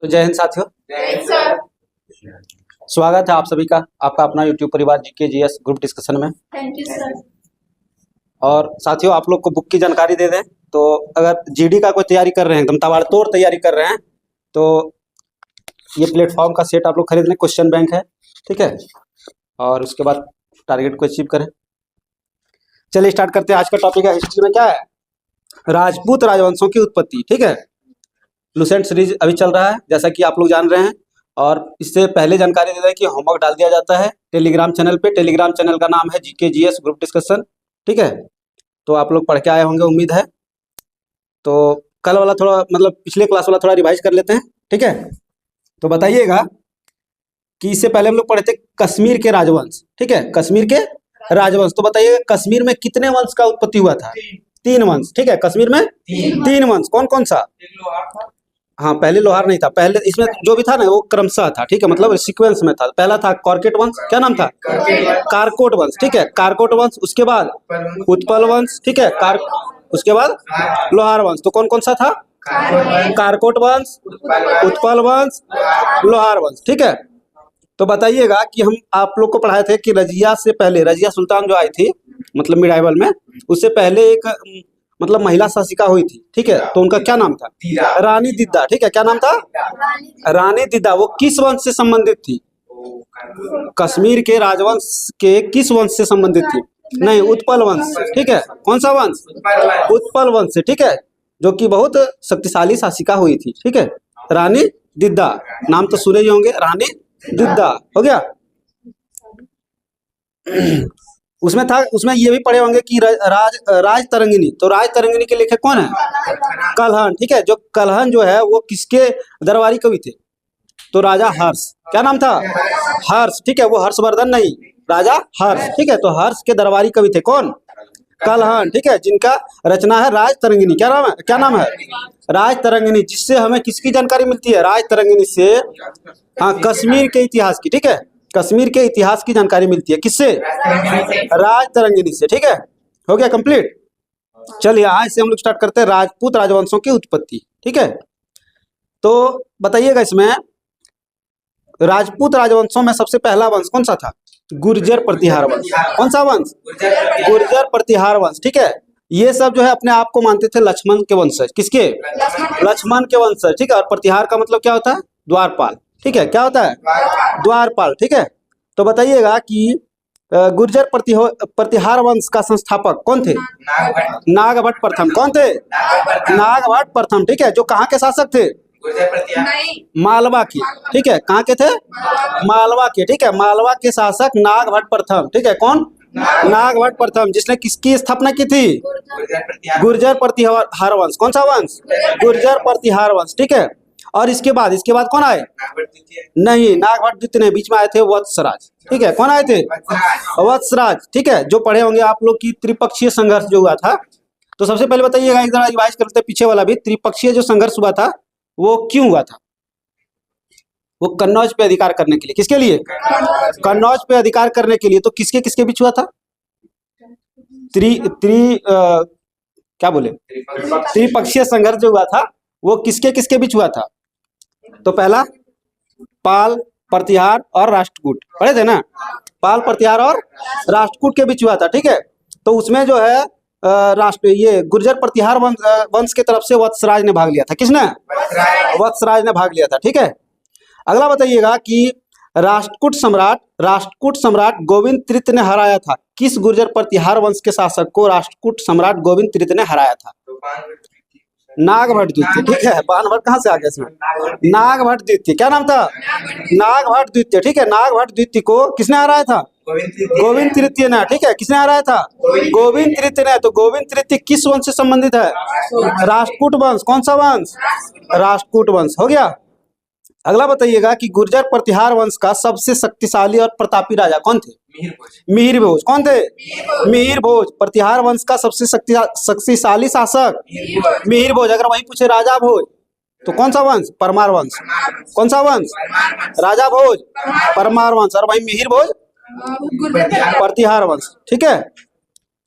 तो जय हिंद साथियों। स्वागत है आप सभी का आपका अपना यूट्यूब परिवार जीके जीएस ग्रुप डिस्कशन में। Thank you sir. और साथियों आप लोग को बुक की जानकारी दे दें तो अगर जीडी का कोई तैयारी कर रहे हैं, एकदम ताबड़तोड़ तैयारी कर रहे हैं, तो ये प्लेटफॉर्म का सेट आप लोग खरीद लें। क्वेश्चन बैंक है, ठीक है, और उसके बाद टारगेट को अचीव करें। चलिए स्टार्ट करते हैं। आज का टॉपिक है हिस्ट्री में क्या है, राजपूत राजवंशों की उत्पत्ति। ठीक है, लुसेंट सीरीज अभी चल रहा है जैसा कि आप लोग जान रहे हैं। और इससे पहले जानकारी दे दें कि होमवर्क डाल दिया जाता है टेलीग्राम चैनल पे। टेलीग्राम चैनल का नाम है जीके जीएस ग्रुप डिस्कशन। ठीक है, तो आप लोग पढ़ के आए होंगे उम्मीद है। तो कल वाला थोड़ा मतलब पिछले क्लास वाला थोड़ा रिवाइज कर लेते हैं। ठीक है, तो बताइएगा कि इससे पहले हम लोग पढ़े थे कश्मीर के राजवंश। ठीक है, कश्मीर के राजवंश। तो बताइए कश्मीर में कितने वंश का उत्पत्ति हुआ था? 3 वंश। ठीक है, कश्मीर में 3 वंश। कौन कौन सा? हाँ, पहले लोहार नहीं था, पहले इसमें जो भी था ना वो क्रमशः था। ठीक है, मतलब सीक्वेंस में था। पहला था कॉर्केट वंश, क्या नाम था? कारकोट वंश। ठीक है, कारकोट वंश। उसके बाद उत्पल वंश। ठीक है, उसके बाद लोहार वंश। तो कौन कौन सा था? कारकोट वंश, उत्पल वंश, लोहार वंश। ठीक है, तो बताइएगा कि हम आप लोग को पढ़ाए थे कि रजिया से पहले, रजिया सुल्तान जो आई थी मतलब मिडाइवल में, उससे पहले एक मतलब महिला शासिका हुई थी। ठीक है, तो उनका क्या नाम था? रानी दिद्दा। ठीक है, क्या नाम था? रानी दिद्दा। वो किस वंश से संबंधित थी? कश्मीर के राजवंश के किस वंश से संबंधित थी? नहीं, उत्पल वंश। ठीक है, कौन सा वंश? उत्पल वंश से। ठीक है, जो कि बहुत शक्तिशाली शासिका हुई थी। ठीक है, रानी दिद्दा, नाम तो सुने ही होंगे, रानी दिद्दा। हो गया। उसमें था, उसमें ये भी पढ़े होंगे कि राज तरंगिनी। तो राज तरंगिनी के लेखक कौन है? कल्हण। ठीक है, जो कल्हण जो है वो किसके दरबारी कवि थे? तो राजा हर्ष। क्या नाम था? हर्ष। ठीक है, वो हर्षवर्धन नहीं, राजा हर्ष। ठीक है, तो हर्ष के दरबारी कवि थे कौन? कल्हण। ठीक है, जिनका रचना है राज तरंगिनी। क्या नाम है? क्या नाम है? राज तरंगिनी, जिससे हमें किसकी जानकारी मिलती है? राज तरंगिनी से हाँ कश्मीर के इतिहास की। ठीक है, कश्मीर के इतिहास की जानकारी मिलती है किससे? राज तरंगिनी से। ठीक है, हो गया कंप्लीट। चलिए आज से हम लोग स्टार्ट करते हैं राजपूत राजवंशों की उत्पत्ति। ठीक है, तो बताइएगा इसमें राजपूत राजवंशों में सबसे पहला वंश कौन सा था? गुर्जर प्रतिहार वंश। कौन सा वंश? गुर्जर प्रतिहार वंश। ठीक है, ये सब जो है अपने आप को मानते थे लक्ष्मण के वंशज। किसके? लक्ष्मण के वंशज। ठीक है, और प्रतिहार का मतलब क्या होता है? द्वारपाल। ठीक है, क्या होता है? द्वारपाल। ठीक है, तो बताइएगा कि गुर्जर प्रतिहार वंश का संस्थापक कौन थे? नागभट्ट प्रथम। कौन थे? नागभट्ट प्रथम। ठीक है, जो कहाँ के शासक थे? मालवा की। ठीक है, कहाँ के थे? मालवा के। ठीक है, मालवा के शासक नागभट्ट प्रथम। ठीक है, कौन? नागभट्ट प्रथम, जिसने किसकी स्थापना की थी? गुर्जर प्रतिहार वंश। कौन सा वंश? गुर्जर प्रतिहार वंश। ठीक है, और इसके बाद कौन आए? नहीं, नागभट्ट द्वितीय नहीं, बीच में आए थे वत्सराज। ठीक है, कौन आए थे? वत्सराज। ठीक है, जो पढ़े होंगे आप लोग की त्रिपक्षीय संघर्ष जो हुआ था। तो सबसे पहले बताइएगा, एक जरा रिवाइज करते हैं पीछे वाला भी। त्रिपक्षीय जो संघर्ष हुआ था वो क्यों हुआ था? वो कन्नौज पे अधिकार करने के लिए। किसके लिए? कन्नौज पे अधिकार करने के लिए। तो किसके किसके बीच हुआ था? क्या बोले? त्रिपक्षीय संघर्ष जो हुआ था वो किसके किसके बीच हुआ था? तो पहला पाल, प्रतिहार और राष्ट्रकूट। पढ़े थे ना? पाल, प्रतिहार और राष्ट्रकूट के बीच हुआ था। ठीक है, तो उसमें जो है ये गुर्जर प्रतिहार वंश के तरफ से वत्सराज ने भाग लिया था। किसने? वत्सराज ने भाग लिया था। ठीक है, अगला बताइएगा कि राष्ट्रकूट सम्राट गोविंद तृतीय ने हराया था। किस गुर्जर प्रतिहार वंश के शासक को राष्ट्रकूट सम्राट गोविंद तृतीय ने हराया था? नागभट्ट द्वितीय। ठीक है, बानभट्ट कहाँ से आ गया इसमें? नागभट्ट द्वितीय। क्या नाम था? नागभट्ट द्वितीय। ठीक है, नागभट्ट द्वितीय को किसने हराया था? गोविंद तृतीय ने। ठीक है, किसने हराया था? गोविंद तृतीय ने। तो गोविंद तृतीय किस वंश से संबंधित है? राष्ट्रकूट वंश। कौन सा वंश? राष्ट्रकूट वंश। हो गया। अगला बताइएगा कि गुर्जर प्रतिहार वंश का सबसे शक्तिशाली और प्रतापी राजा कौन थे? मिहिर भोज। कौन थे? मिहिर भोज। प्रतिहार वंश का सबसे शक्तिशाली शासक मिहिर भोज। अगर वही पूछे राजा भोज तो कौन सा वंश? परमार वंश। कौन सा वंश? राजा भोज, परमार वंश। और वही मिहिर भोज प्रतिहार वंश। ठीक है,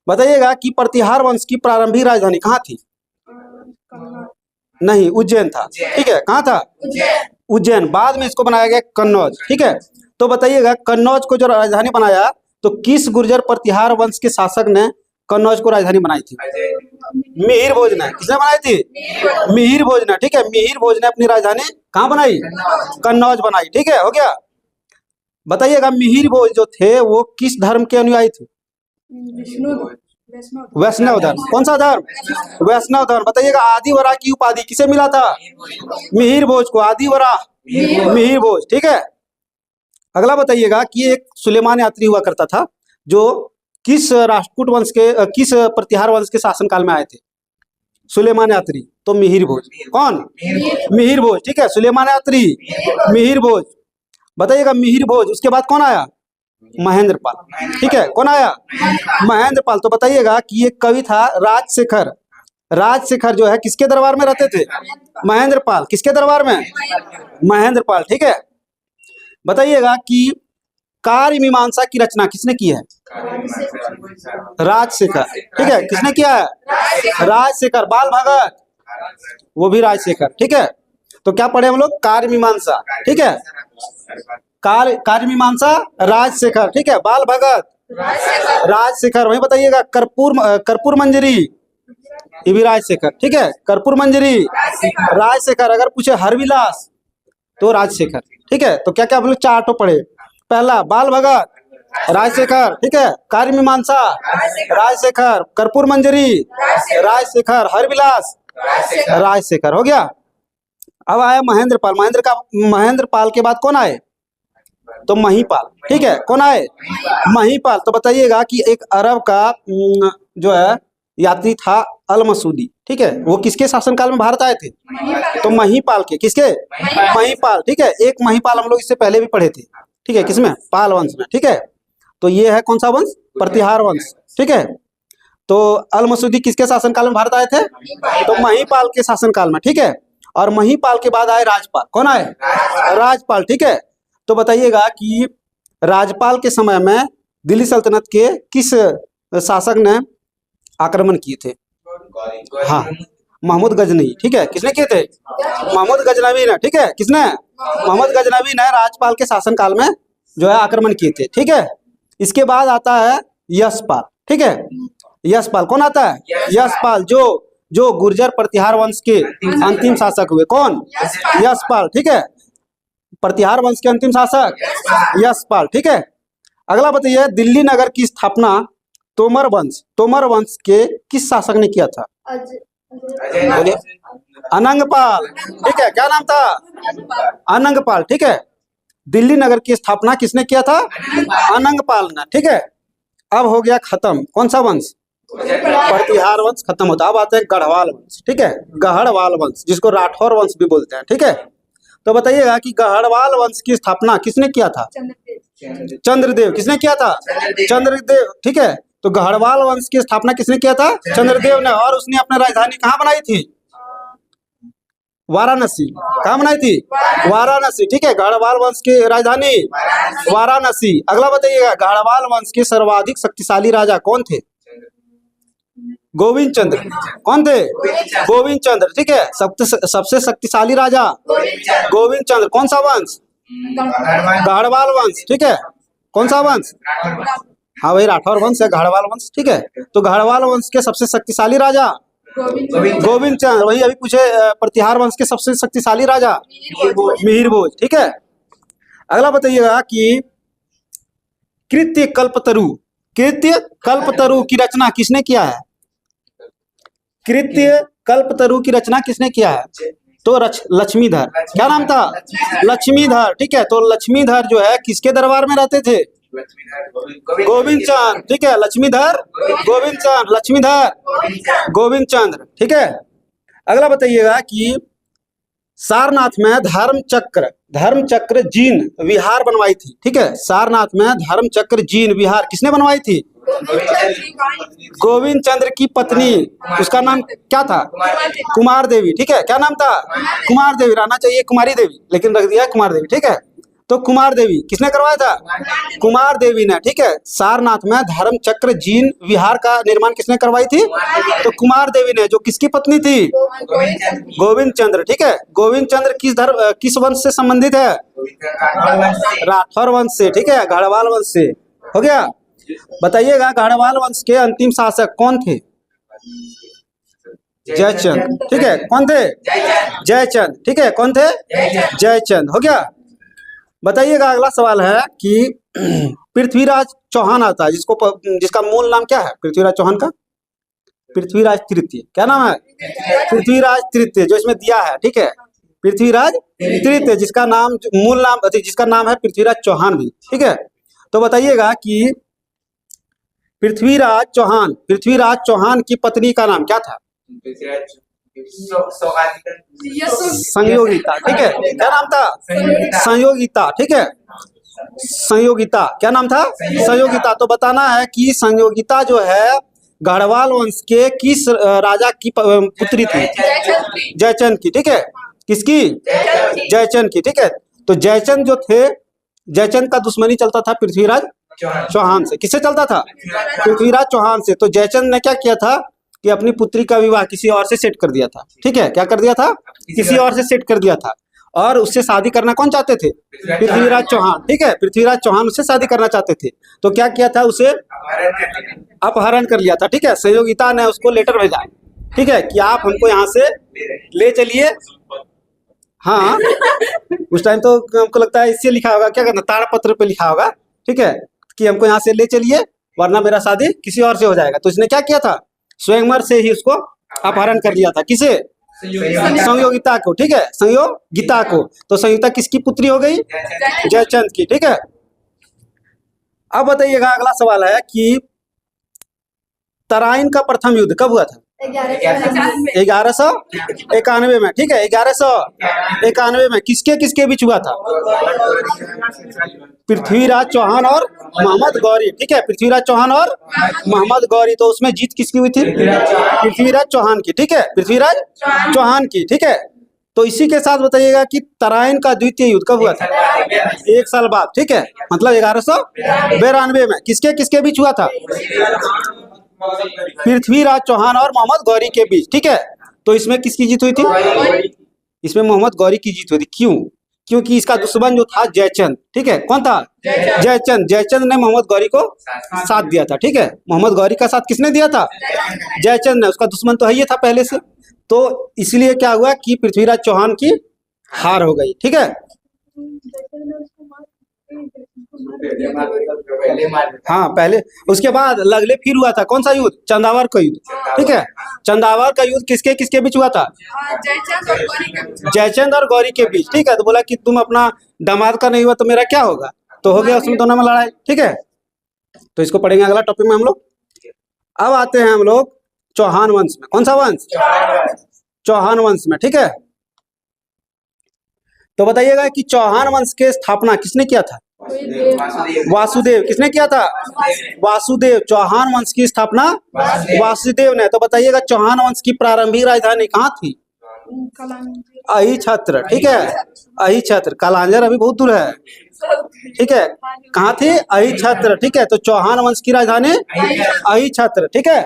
बताइएगा कि प्रतिहार वंश की प्रारंभिक राजधानी कहाँ थी? नहीं, उज्जैन था। ठीक है, कहाँ था? उज्जैन, बाद में इसको बनाया गया कन्नौज। ठीक है, तो बताइएगा कन्नौज को जो राजधानी बनाया तो किस गुर्जर प्रतिहार वंश के शासक ने कन्नौज को राजधानी बनाई थी? मिहिर भोज ने। किसने बनाई थी? मिहिर भोज ने। ठीक है, मिहिर भोज ने अपनी राजधानी कहाँ बनाई? कन्नौज बनाई। ठीक है, हो गया। बताइएगा मिहिर भोज जो थे वो किस धर्म के अनुयायी थे? वैष्णव धर्म। कौन सा धर्म? वैष्णव धर्म। बताइएगा आदिवरा की उपाधि किसे मिला था? मिहिर भोज को। आदिवरा मिहिर भोज। ठीक है, अगला बताइएगा कि एक सुलेमान यात्री हुआ करता था जो किस राष्ट्रकूट वंश के किस प्रतिहार वंश के शासनकाल में आए थे? सुलेमान यात्री, तो मिहिर भोज। कौन? मिहिर भोज। ठीक है, सुलेमान यात्री मिहिर भोज। बताइएगा मिहिर भोज, उसके बाद कौन आया? महेंद्र पाल। ठीक है, कौन आया? महेंद्र पाल। तो बताइएगा कि एक कवि था राजशेखर। राजशेखर जो है किसके दरबार में रहते थे? महेंद्र पाल। किसके दरबार में? महेंद्र पाल। ठीक है, बताइएगा कि कार्य मीमांसा की रचना किसने की है? राजशेखर। ठीक है, किसने किया है? राजशेखर। बाल भगत, वो भी राजशेखर। ठीक है, तो क्या पढ़े हम लोग? कार्य मीमांसा। ठीक है, कार्य मीमांसा राजशेखर। ठीक है, बाल भगत राजशेखर। वही बताइएगा कर्पूर मंजरी, ये भी राजशेखर। ठीक है, कर्पूर मंजरी राजशेखर। अगर पूछे हरविलास तो राजशेखर। ठीक है, तो क्या क्या हम लोग चार तो पढ़े? पहला बाल भगत राजशेखर। ठीक है, कार्य मीमांसा राजशेखर, कर्पूर मंजरी राजशेखर, हरविलास राजशेखर। हो गया। अब आया महेंद्र पाल। महेंद्र पाल के बाद कौन आए? तो महीपाल। ठीक है, कौन आए? महीपाल। तो बताइएगा कि एक अरब का जो है यात्री था अल मसूदी। ठीक है, वो किसके शासनकाल में भारत आए थे? तो महीपाल के। किसके? महीपाल। ठीक है, एक महीपाल हम लोग इससे पहले भी पढ़े थे। ठीक है, किसमें? पाल वंश में। ठीक है, तो ये है कौन सा वंश? प्रतिहार वंश। ठीक है, तो अल मसूदी किसके शासनकाल में भारत आए थे? तो महीपाल के शासनकाल में। ठीक है, और महीपाल के बाद आए राजपाल। कौन आए? राजपाल। ठीक है, तो बताइएगा कि राजपाल के समय में दिल्ली सल्तनत के किस शासक ने आक्रमण किए थे? हाँ, महमूद गजनवी। ठीक है, किसने किए थे? महमूद गजनवी ने। ठीक है, किसने? महमूद गजनवी ने राजपाल के शासनकाल में जो है आक्रमण किए थे। ठीक है, इसके बाद आता है यशपाल। ठीक है, यशपाल। कौन आता है? यशपाल, जो गुर्जर प्रतिहार वंश के अंतिम शासक हुए। कौन? यशपाल। ठीक है, प्रतिहार वंश के अंतिम शासक यशपाल। ठीक है, अगला बताइए दिल्ली नगर की स्थापना तोमर वंश के किस शासक ने किया था? बोलिए। अनंगपाल। ठीक है, क्या नाम था? अनंगपाल। ठीक है, दिल्ली नगर की स्थापना किसने किया था? अनंगपाल ने। ठीक है, अब हो गया खत्म कौन सा वंश? प्रतिहार वंश खत्म होता है। अब आते हैं गढ़वाल वंश। ठीक है, गढ़वाल वंश, जिसको राठौर वंश भी बोलते हैं। ठीक है, तो बताइएगा कि गढ़वाल वंश की स्थापना किसने किया था? चंद्रदेव। किसने किया था? चंद्रदेव। ठीक है, तो गढ़वाल वंश की स्थापना किसने किया था? चंद्रदेव ने। और उसने अपनी राजधानी कहाँ बनाई थी? वाराणसी। कहाँ बनाई थी? वाराणसी। ठीक है, गढ़वाल वंश की राजधानी वाराणसी। अगला बताइएगा गढ़वाल वंश के सर्वाधिक शक्तिशाली राजा कौन थे? गोविंद चंद्र। कौन थे? गोविंद चंद्र। ठीक है, सबसे शक्तिशाली राजा गोविंद चंद्र। कौन सा वंश? गढ़वाल वंश। ठीक है, कौन सा वंश? हाँ, वही राठौर वंश है, गढ़वाल वंश। ठीक है, तो गढ़वाल वंश के सबसे शक्तिशाली राजा गोविंद चंद्र। वही अभी पूछे प्रतिहार वंश के सबसे शक्तिशाली राजा मिहिर भोज। ठीक है, अगला बताइएगा कि कृत्य कल्पतरु की रचना किसने किया है? कृत्य कल्पतरु की रचना किसने किया है? तो लक्ष्मीधर। क्या नाम था? लक्ष्मीधर। ठीक है, तो लक्ष्मीधर जो है किसके दरबार में रहते थे? गोविंद चंद्र। ठीक है, लक्ष्मीधर गोविंद चंद्र, लक्ष्मीधर गोविंद चंद्र। ठीक है, अगला बताइएगा कि सारनाथ में धर्मचक्र जीन विहार बनवाई थी। ठीक है, सारनाथ में धर्मचक्र जीन विहार किसने बनवाई थी? गोविंद चंद्र की पत्नी, उसका नाम क्या था? कुमार देवी। ठीक है, क्या नाम था? कुमार देवी। रहना चाहिए कुमारी देवी, लेकिन रख दिया कुमार देवी। ठीक है, तो कुमार देवी। किसने करवाया था? कुमार देवी ने। ठीक है। सारनाथ में धर्म चक्र जीन विहार का निर्माण किसने करवाई थी? तो कुमार देवी ने, जो किसकी पत्नी थी? गोविंद चंद्र। ठीक है। गोविंद चंद्र किस वंश से संबंधित है? राठौर वंश से। ठीक है, गढ़वाल वंश से। हो गया। बताइएगा गढ़वाल वंश के अंतिम शासक कौन थे? जयचंद। ठीक है। कौन थे? जयचंद। ठीक है। कौन थे? जयचंद। हो गया। बताइएगा अगला सवाल है कि पृथ्वीराज चौहान आता है, जिसका मूल नाम क्या है पृथ्वीराज चौहान का? पृथ्वीराज तृतीय। क्या नाम है? पृथ्वीराज तृतीय, जो इसमें दिया है। ठीक है, पृथ्वीराज तृतीय, जिसका नाम है पृथ्वीराज चौहान भी। ठीक है। तो बताइएगा कि पृथ्वीराज चौहान की पत्नी का नाम क्या था? संयोगिता। ठीक है। क्या नाम था? संयोगिता। ठीक है, संयोगिता। क्या नाम था? संयोगिता। तो बताना है कि संयोगिता जो है गढ़वाल वंश के किस राजा की पुत्री थी? जयचंद की। ठीक है। किसकी? जयचंद की। ठीक है। तो जयचंद जो थे, जयचंद का दुश्मनी चलता था पृथ्वीराज चौहान से। किससे चलता था? पृथ्वीराज चौहान से। तो जयचंद ने क्या किया था कि अपनी पुत्री का विवाह किसी और से सेट कर दिया था। ठीक है। क्या कर दिया था? किसी और से सेट कर दिया था। और उससे शादी करना कौन चाहते थे? पृथ्वीराज चौहान। ठीक है। पृथ्वीराज चौहान उससे शादी करना चाहते थे। तो क्या किया था? उसे अपहरण कर लिया था। ठीक है। संयोगिता ने उसको लेटर भेजा, ठीक है, कि आप हमको यहाँ से ले चलिए। हाँ, उस टाइम तो हमको लगता है इससे लिखा होगा, क्या कहना, ताड़पत्र पे लिखा होगा। ठीक है, कि हमको यहाँ से ले चलिए वरना मेरा शादी किसी और से हो जाएगा। तो इसने क्या किया था? स्वयंवर से ही उसको अपहरण कर लिया था। किसे? संयोगिता को। ठीक है, संयोगिता को। तो संयोगिता किसकी पुत्री हो गई? जयचंद की। ठीक है। अब बताइएगा अगला सवाल है कि तराइन का प्रथम युद्ध कब हुआ था? 1191 में। ठीक है, 1191 में किसके बीच हुआ था? पृथ्वीराज चौहान और मोहम्मद गौरी। ठीक है, पृथ्वीराज चौहान और मोहम्मद गौरी। तो उसमें जीत किसकी हुई थी? पृथ्वीराज चौहान की। ठीक है, पृथ्वीराज चौहान की। ठीक है। तो इसी के साथ बताइएगा कि तराइन का द्वितीय युद्ध कब हुआ था? 1 साल बाद। ठीक है, मतलब 1192 में। किसके बीच हुआ था? पृथ्वीराज चौहान और मोहम्मद गौरी के बीच। ठीक है। तो इसमें किसकी जीत हुई थी? इसमें मोहम्मद गौरी की जीत हुई थी। क्यों? क्योंकि इसका दुश्मन जो था जयचंद। ठीक है, कौन था? जयचंद ने मोहम्मद गौरी को साथ दिया था। ठीक है, मोहम्मद गौरी का साथ किसने दिया था? जयचंद ने। उसका दुश्मन तो है ही था पहले से। तो इसलिए क्या हुआ कि पृथ्वीराज चौहान की हार हो गई। ठीक है। हाँ, पहले। उसके बाद लगले फिर हुआ था। कौन सा युद्ध? चंदावर का युद्ध। ठीक है, चंदावर का युद्ध किसके बीच हुआ था? जयचंद और गौरी के बीच। ठीक है। तो बोला कि तुम अपना दामाद का नहीं हुआ तो मेरा क्या होगा? तो हो गया उसमें दोनों में लड़ाई। ठीक है। तो इसको पढ़ेंगे अगला टॉपिक में हम लोग। अब आते हैं हम लोग चौहान वंश में। कौन सा वंश? चौहान वंश में। ठीक है। तो बताइएगा कि चौहान वंश के स्थापना किसने किया था? वासुदेव। किसने किया था? वासुदेव। चौहान वंश की स्थापना वासुदेव ने। तो बताइएगा चौहान वंश की प्रारंभिक राजधानी कहाँ थी? अहिछत्र। ठीक है, अहिछत्र। कालांजर अभी बहुत दूर है। ठीक है, कहाँ थी? अहिछत्र। ठीक है। तो चौहान वंश की राजधानी अहिछत्र। ठीक है।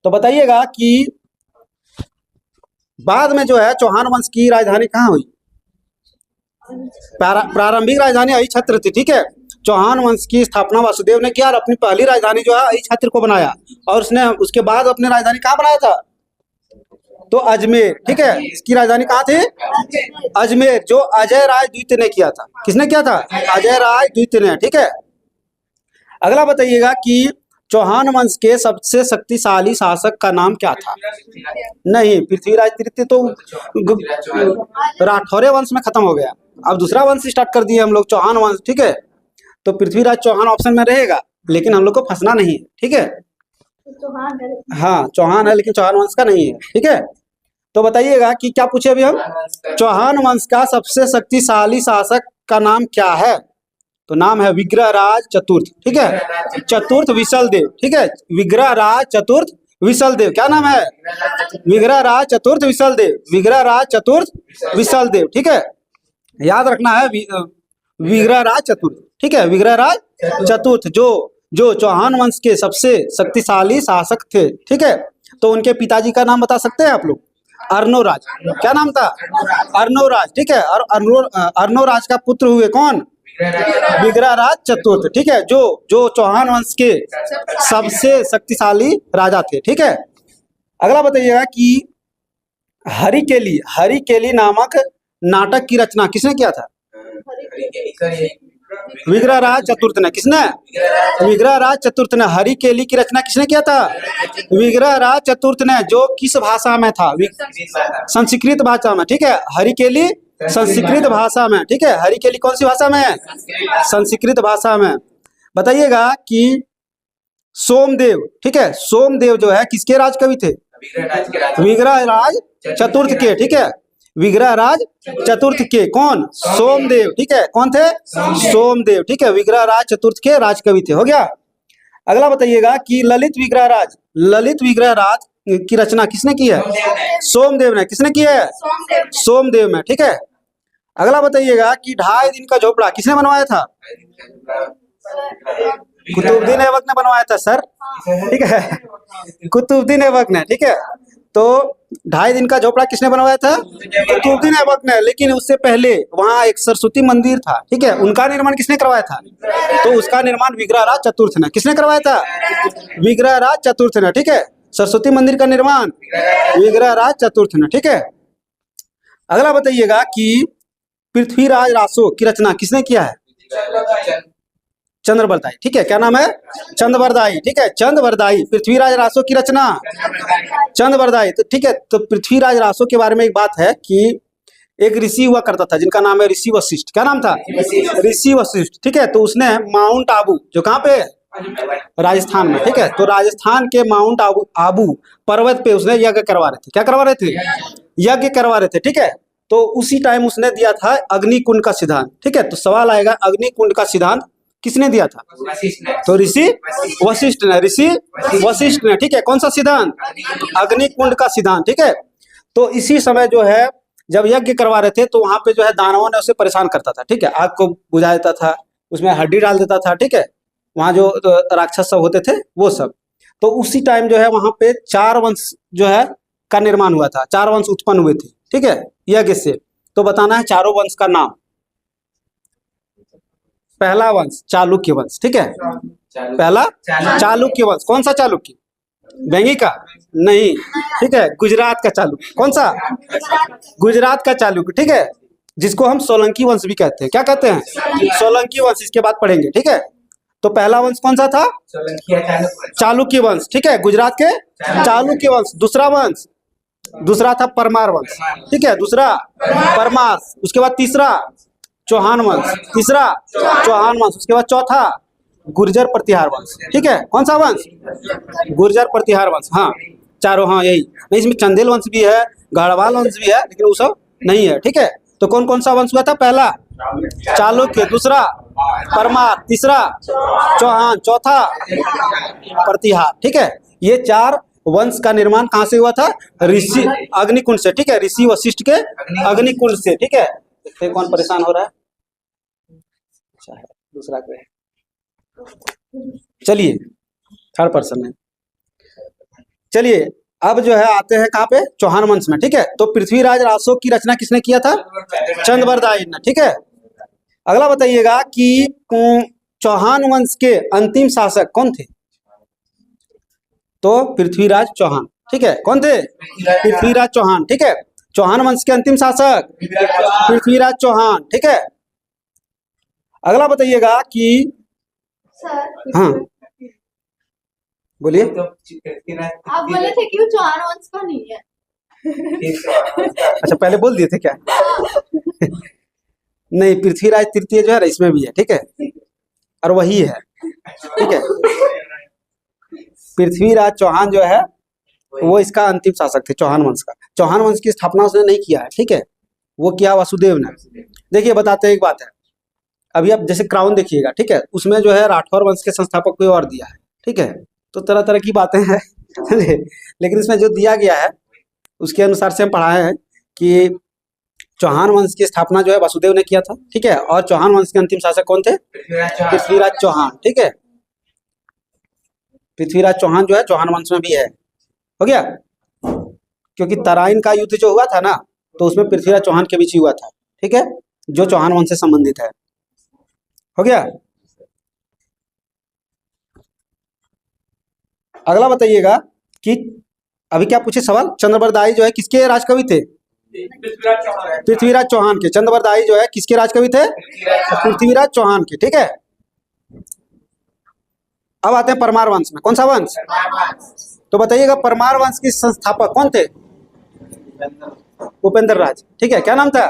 तो बताइएगा कि बाद में जो है चौहान वंश की राजधानी कहाँ हुई? प्रारंभिक राजधानी अहिछत्र थी। ठीक है। चौहान वंश की स्थापना वासुदेव ने किया और अपनी पहली राजधानी जो है अहिछत्र को बनाया। और उसने उसके बाद अपनी राजधानी कहाँ बनाया था? तो अजमेर। ठीक है, इसकी राजधानी कहाँ थी? अजमेर, जो अजय राय द्वितीय ने किया था। किसने किया था? अजय राय द्वितीय ने। ठीक है। अगला बताइएगा कि चौहान वंश के सबसे शक्तिशाली शासक का नाम क्या था? नहीं, पृथ्वीराज तृतीय तो राठौरे वंश में खत्म हो गया। अब दूसरा वंश स्टार्ट कर दिए हम लोग, चौहान वंश। ठीक है। तो पृथ्वीराज चौहान ऑप्शन में रहेगा, लेकिन हम लोग को फंसना नहीं है। ठीक है। हाँ, चौहान है लेकिन चौहान वंश का नहीं है। ठीक है। तो बताइएगा कि क्या पूछे अभी हम? चौहान वंश का सबसे शक्तिशाली शासक का नाम क्या है? तो नाम है विग्रहराज चतुर्थ। ठीक है, चतुर्थ विशलदेव। ठीक है, विग्रहराज चतुर्थ विशलदेव। क्या नाम है? विग्रहराज चतुर्थ विशलदेव। विग्रहराज चतुर्थ विशलदेव। ठीक है। याद रखना है विग्रहराज चतुर्थ, ठीक है, विग्रहराज चतुर्थ जो चौहान वंश के सबसे शक्तिशाली शासक थे, ठीक है। तो उनके पिताजी का नाम बता सकते हैं आप लोग? अर्णोराज। क्या नाम था? अर्णोराज, ठीक है। और अर्णोराज का पुत्र हुए कौन? विग्रहराज चतुर्थ, ठीक है, जो चौहान वंश के सबसे शक्तिशाली राजा थे, ठीक है। अगला बताइएगा कि हरिकेली नामक नाटक की रचना किसने किया था? विग्रहराज चतुर्थ ने। किसने? विग्रहराज चतुर्थ ने। हरिकेली की रचना किसने किया था? विग्रहराज चतुर्थ ने। जो किस भाषा में था? संस्कृत भाषा में, ठीक है। हरिकेली संस्कृत भाषा में, ठीक है। हरिकेली कौन सी भाषा में है? संस्कृत भाषा में। बताइएगा कि सोमदेव, ठीक है, सोमदेव जो है किसके राज कवि थे? विग्रहराज चतुर्थ के, ठीक है। विग्रहराज चतुर्थ के कौन? सोमदेव, ठीक है। कौन थे? सोमदेव, ठीक है। विग्रहराज चतुर्थ के राजकवि थे। हो गया। अगला बताइएगा कि ललित विग्रहराज की रचना किसने की है? सोमदेव ने। किसने की है? सोमदेव में, ठीक है। अगला बताइएगा कि 2.5 दिन का झोपड़ा किसने बनवाया था? कुतुबुद्दीन ऐबक ने बनवाया था सर, ठीक है, कुतुबुद्दीन ऐबक ने, ठीक है। तो 2.5 दिन का झोपड़ा किसने बनवाया था? कुतुबुद्दीन ऐबक ने। लेकिन उससे पहले वहां एक सरस्वती मंदिर था, ठीक है, उनका निर्माण किसने करवाया था? तो उसका निर्माण विग्रहराज चतुर्थ ने। किसने करवाया था? विग्रहराज चतुर्थ ने, ठीक है। सरस्वती मंदिर का निर्माण विग्रहराज चतुर्थ ने, ठीक है। अगला बताइएगा कि पृथ्वीराज रासो की रचना किसने किया है? चंद्रवरदाई, ठीक है। क्या नाम है? चंद्रवरदाई, ठीक है, चंद्रवरदाई। पृथ्वीराज रासो की रचना चंद्रवरदाई, तो ठीक है। तो पृथ्वीराज रासो के बारे में एक बात है कि एक ऋषि हुआ करता था जिनका नाम है ऋषि वशिष्ठ। क्या नाम था? ऋषि वशिष्ठ, ठीक है। तो उसने माउंट आबू, जो कहाँ पे है? राजस्थान में, ठीक है। तो राजस्थान के माउंट आबू पर्वत पे उसने यज्ञ करवा रहे थे। क्या करवा रहे थे? यज्ञ करवा रहे थे, ठीक है। तो उसी टाइम उसने दिया था अग्निकुंड का सिद्धांत, ठीक है। तो सवाल आएगा अग्निकुंड का सिद्धांत किसने दिया था? तो ऋषि वशिष्ठ ने। ऋषि वशिष्ठ ने, ठीक है। कौन सा सिद्धांत? अग्निकुंड का सिद्धांत, ठीक है। तो इसी समय जो है जब यज्ञ करवा रहे थे तो वहां पे जो है दानवों ने उसे परेशान करता था, ठीक है। आग को बुझा देता था, उसमें हड्डी डाल देता था, ठीक है। वहां जो राक्षस सब होते थे वो सब। तो उसी टाइम जो है वहां पे 4 वंश जो है का निर्माण हुआ था। 4 वंश उत्पन्न हुए थे, ठीक है, यज्ञ से। तो बताना है चारों वंश का नाम। पहला वंश चालुक्य वंश, ठीक है। पहला चालुक्य वंश। कौन सा चालुक्य? बेंगी का? नहीं, ठीक है, गुजरात का चालुक्य। कौन सा? गुजरात का चालुक्य, ठीक है, जिसको हम सोलंकी वंश भी कहते हैं। क्या कहते हैं? सोलंकी वंश। इसके बाद पढ़ेंगे, ठीक है। तो पहला वंश कौन सा था? चालुक्य वंश, ठीक है, गुजरात के चालुक्य वंश। दूसरा था परमार वंश, ठीक है, दूसरा परमार। उसके बाद तीसरा चौहान वंश, तीसरा चौहान वंश। उसके बाद चौथा गुर्जर प्रतिहार वंश, ठीक है। कौन सा वंश? गुर्जर प्रतिहार वंश। हाँ, चारों, हाँ यही। नहीं, इसमें चंदेल वंश भी है, गढ़वाल वंश भी है, लेकिन वो सब नहीं है, ठीक है। तो कौन कौन सा वंश हुआ था? पहला चालुक्य, दूसरा परमार, तीसरा चौहान, चौथा प्रतिहार, ठीक है। ये 4 वंश का निर्माण कहाँ से हुआ था? ऋषि अग्निकुंड से, ठीक है, ऋषि वशिष्ठ के अग्निकुंड से, ठीक है। देखते कौन परेशान हो रहा है। अच्छा है, दूसरा कोई है। चलिए, थर्ड पर्सन है। चलिए, अब जो है आते हैं कहाँ पे? चौहान वंश में, ठीक है। तो पृथ्वीराज रासो की रचना किसने किया था? चंद्रवरदाई ने, ठीक है। अगला बताइएगा कि चौहान वंश के अंतिम शासक कौन थे? तो पृथ्वीराज चौहान, ठीक है। कौन थे? पृथ्वीराज चौहान, ठीक है। चौहान वंश के अंतिम शासक पृथ्वीराज चौहान, ठीक है। अगला बताइएगा कि हाँ बोलिए। आप बोले थे कि वो चौहान वंश का नहीं है। अच्छा, पहले बोल दिए थे क्या? नहीं, पृथ्वीराज तृतीय जो है ना इसमें भी है, ठीक है, और वही है, ठीक है। पृथ्वीराज चौहान जो है वो इसका अंतिम शासक थे, चौहान वंश का। चौहान वंश की स्थापना उसने नहीं किया है, ठीक है, वो किया वसुदेव ने। देखिए, बताते हैं एक बात है। अभी आप जैसे क्राउन देखिएगा, ठीक है, उसमें जो है राठौर वंश के संस्थापक कोई और दिया है, ठीक है। तो तरह तरह की बातें हैं लेकिन इसमें जो दिया गया है उसके अनुसार से हम पढ़ाए हैं कि चौहान वंश की स्थापना जो है वासुदेव ने किया था, ठीक है। और चौहान वंश के अंतिम शासक कौन थे? पृथ्वीराज चौहान, ठीक है। पृथ्वीराज चौहान जो है चौहान वंश में भी है। हो गया, क्योंकि तराइन का युद्ध जो हुआ था ना, तो उसमें पृथ्वीराज चौहान के बीच ही हुआ था, ठीक है, जो चौहान वंश से संबंधित है। हो गया। अगला बताइएगा कि अभी क्या पूछे सवाल, चंद्रबरदाई जो है किसके राजकवि थे? पृथ्वीराज चौहान के। चंद्रबरदाई जो है किसके राजकवि थे? पृथ्वीराज चौहान के, ठीक है। अब आते हैं परमार वंश में। कौन सा वंश? तो बताइएगा परमार वंश के संस्थापक कौन थे? उपेंद्र राज, ठीक है। क्या नाम था?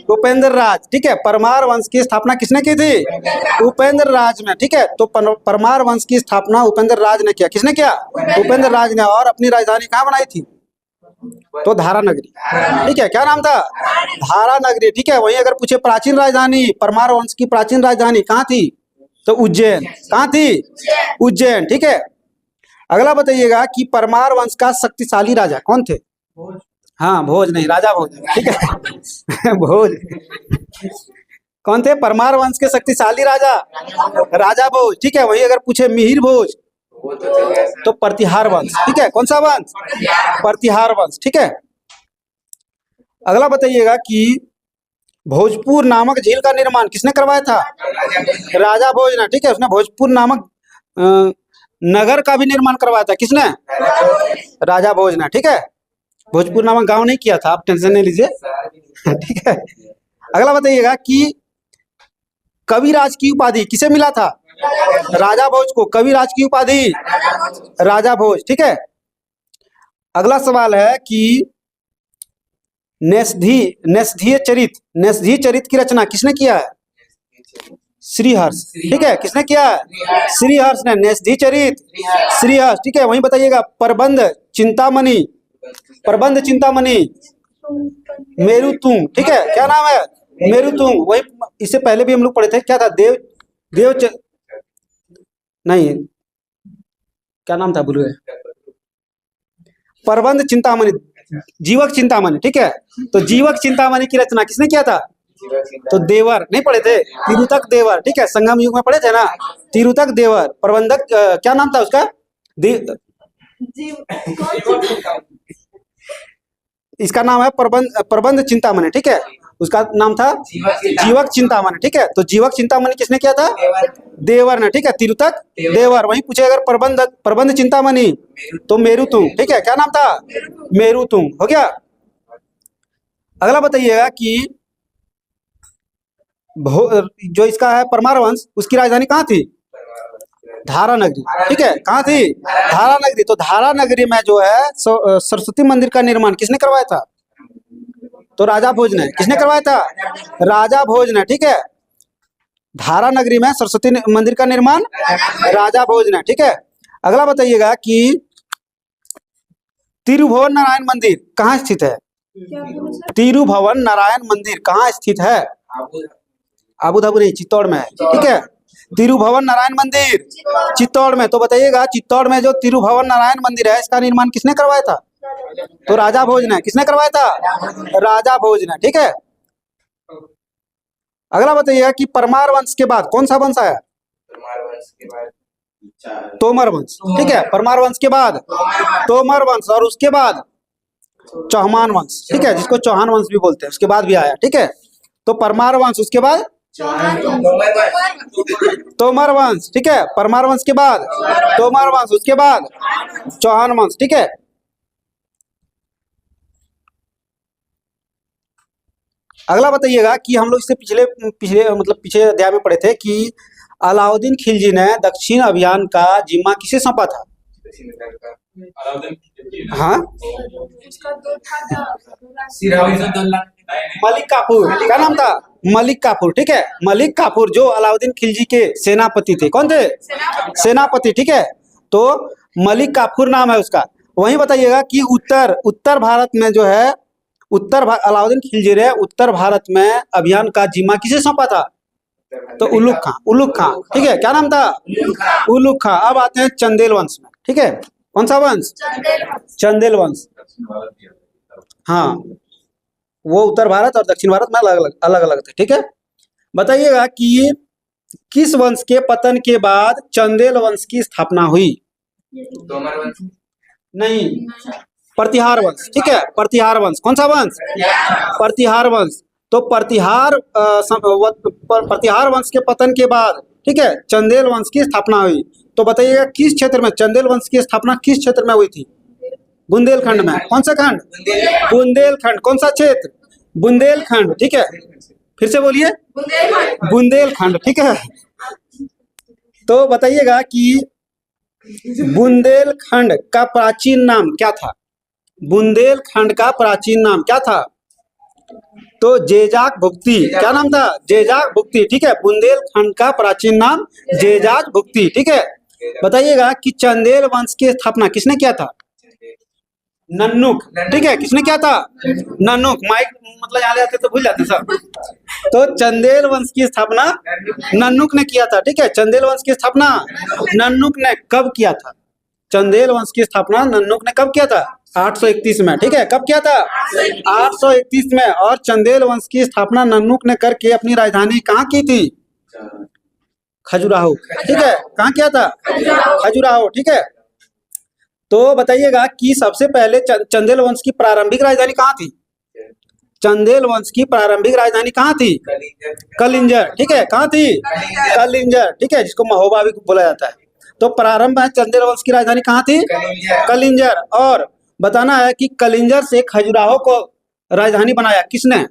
उपेंद्र राज, ठीक है। परमार वंश की स्थापना किसने की थी? उपेंद्र राज ने, ठीक है। तो परमार वंश की स्थापना उपेंद्र राज ने किया। किसने किया? उपेंद्र राज ने। और अपनी राजधानी कहाँ बनाई थी? तो धारा नगरी, ठीक है। क्या नाम था? धारा नगरी, ठीक है। वहीं अगर पूछे प्राचीन राजधानी, परमार वंश की प्राचीन राजधानी कहाँ थी? तो उज्जैन। कहाँ थी? उज्जैन, ठीक है। अगला बताइएगा कि परमार वंश का शक्तिशाली राजा कौन थे? हाँ, भोज नहीं, राजा भोज, ठीक है। भोज कौन थे? परमार वंश के शक्तिशाली राजा राजा भोज, ठीक है। वहीं अगर पूछे मिहिर भोज तो प्रतिहार वंश, ठीक है। कौन सा वंश? प्रतिहार वंश, ठीक है। अगला बताइएगा कि भोजपुर नामक झील का निर्माण किसने करवाया था? राजा भोज ने, ठीक है। उसने भोजपुर नामक नगर का भी निर्माण करवाया था। किसने? राजा भोज ने, ठीक है। भोजपुर नामक गांव नहीं किया था, आप टेंशन नहीं लीजिए, ठीक है। अगला बताइएगा कि कविराज की उपाधि किसे मिला था? राजा भोज को। कविराज की उपाधि राजा भोज, ठीक है। अगला सवाल है कि नेषधीय चरित की रचना किसने किया है? श्रीहर्ष, ठीक है। किसने किया है? श्रीहर्ष ने। नेषधीय चरित श्रीहर्ष, ठीक है। वहीं बताइएगा प्रबंध चिंतामणि मेरुतुंग, ठीक है। क्या नाम है? मेरुतुंग। वही इससे पहले भी हम लोग पढ़े थे, क्या था? नहीं, क्या नाम था, भूल गए। प्रबंध चिंतामणि, जीवक चिंतामणि, ठीक है। तो जीवक चिंतामणि की रचना किसने किया था? तो देवर। नहीं पढ़े थे? तिरुतक देवर, ठीक है। संगम युग में पढ़े थे ना, तिरुतक देवर। प्रबंधक क्या नाम था उसका? इसका नाम है प्रबंध चिंतामणि, ठीक है। उसका नाम था जीवक चिंतामणि, ठीक है। तो जीवक चिंतामणि किसने किया था? देवर ने, ठीक है। तिरुतक देवर। वहीं पूछे अगर प्रबंध चिंतामणि तो मेरुतुंग, ठीक है। क्या नाम था? मेरुतुंग। हो गया। अगला बताइएगा कि जो इसका है परमार वंश, उसकी राजधानी कहाँ थी? धारा नगरी, ठीक है। कहाँ थी? धारा नगरी। तो धारा नगरी में जो है सरस्वती मंदिर का निर्माण किसने करवाया था? तो राजा भोज ने। किसने करवाया था? राजा भोज ने, ठीक है। धारा नगरी में सरस्वती मंदिर का निर्माण राजा भोज ने, ठीक है। अगला बताइएगा कि तिरुभुवन नारायण मंदिर कहाँ स्थित है? तिरुभुवन नारायण मंदिर कहाँ स्थित है? आबू धाबी नहीं, चित्तौड़ में है, ठीक है। तिरुभुवन नारायण मंदिर चित्तौड़ में। तो बताइएगा चित्तौड़ में जो तिरुभुवन नारायण मंदिर है, इसका निर्माण किसने करवाया था? तो राजा भोज ने। किसने करवाया था? राजा भोज ने, ठीक है। अगला बताइएगा कि परमार वंश के बाद कौन सा वंश आया? तोमर वंश, ठीक है। परमार वंश के बाद तोमर वंश, और उसके बाद चौहान वंश, ठीक है, जिसको चौहान वंश भी बोलते हैं, उसके बाद भी आया, ठीक है। तो परमार वंश, उसके बाद तोमर वंश, ठीक है। परमार वंश के बाद तोमर वंश, उसके बाद चौहान वंश, ठीक है। अगला बताइएगा कि हम लोग इससे पिछले अध्याय में पढ़े थे कि अलाउद्दीन खिलजी ने दक्षिण अभियान का जिम्मा किसे सौंपा था? हाँ, मलिक काफूर। क्या नाम था? मलिक काफूर, ठीक है। मलिक काफूर जो अलाउद्दीन खिलजी के सेनापति थे। कौन थे? सेनापति, ठीक है। तो मलिक काफूर नाम है उसका। वहीं बताइएगा कि उत्तर भारत में जो है अलाउद्दीन खिलजी ने उत्तर भारत में अभियान का जिम्मा किसे सौंपा था? तो उलुग खां, ठीक है। क्या नाम था? उलुग खां। अब आते हैं चंदेल वंश में, ठीक है। कौन सा वंश? चंदेल वंश। हाँ, वो उत्तर भारत और दक्षिण भारत में अलग अलग थे। ठीक है, बताइएगा कि किस वंश के पतन के बाद चंदेल वंश की स्थापना हुई? तोमर वंश नहीं, प्रतिहार वंश। ठीक है, प्रतिहार वंश। कौन सा वंश? प्रतिहार वंश। तो प्रतिहार वंश के पतन के बाद, ठीक है, चंदेल वंश की स्थापना हुई। तो बताइएगा किस क्षेत्र में चंदेल वंश की स्थापना किस क्षेत्र में हुई थी? बुंदेलखंड में। कौन सा खंड? बुंदेलखंड। कौन सा क्षेत्र? बुंदेलखंड। ठीक है, फिर से बोलिए, बुंदेलखंड। ठीक है, तो बताइएगा कि बुंदेलखंड का प्राचीन नाम क्या था? बुंदेलखंड का प्राचीन नाम क्या था? तो जेजाक भुक्ति। क्या नाम था? जेजाक भुक्ति। ठीक है, बुंदेलखंड का प्राचीन नाम जेजाक भुक्ति। ठीक है, बताइएगा कि चंदेल वंश की स्थापना किसने किया था? नन्नुक। ठीक है, किसने किया था? नन्नुक। माइक मतलब यहाँ ले आते तो भूल जाते सब। तो चंदेल वंश की स्थापना नन्नुक ने किया था। ठीक है, चंदेल वंश की स्थापना नन्नुक ने कब किया था? चंदेल वंश की स्थापना नन्नुक ने कब किया था? 831 में। ठीक है, कब किया था? 831 में। और चंदेल वंश की स्थापना नन्नुक ने करके अपनी राजधानी कहाँ की थी? खजुराहो। ठीक है, कहाँ किया था? खजुराहो। ठीक है, तो बताइएगा कि सबसे पहले चंदेल वंश की प्रारंभिक राजधानी कहाँ थी? चंदेल वंश की प्रारंभिक राजधानी कहाँ थी? कलिंजर। ठीक है, कहाँ थी? कलिंजर। ठीक है, जिसको महोबा भी बोला जाता है। तो प्रारंभ में चंदेल वंश की राजधानी कहाँ थी? कलिंजर। और बताना है कि कलिंजर से खजुराहो को राजधानी बनाया किसने?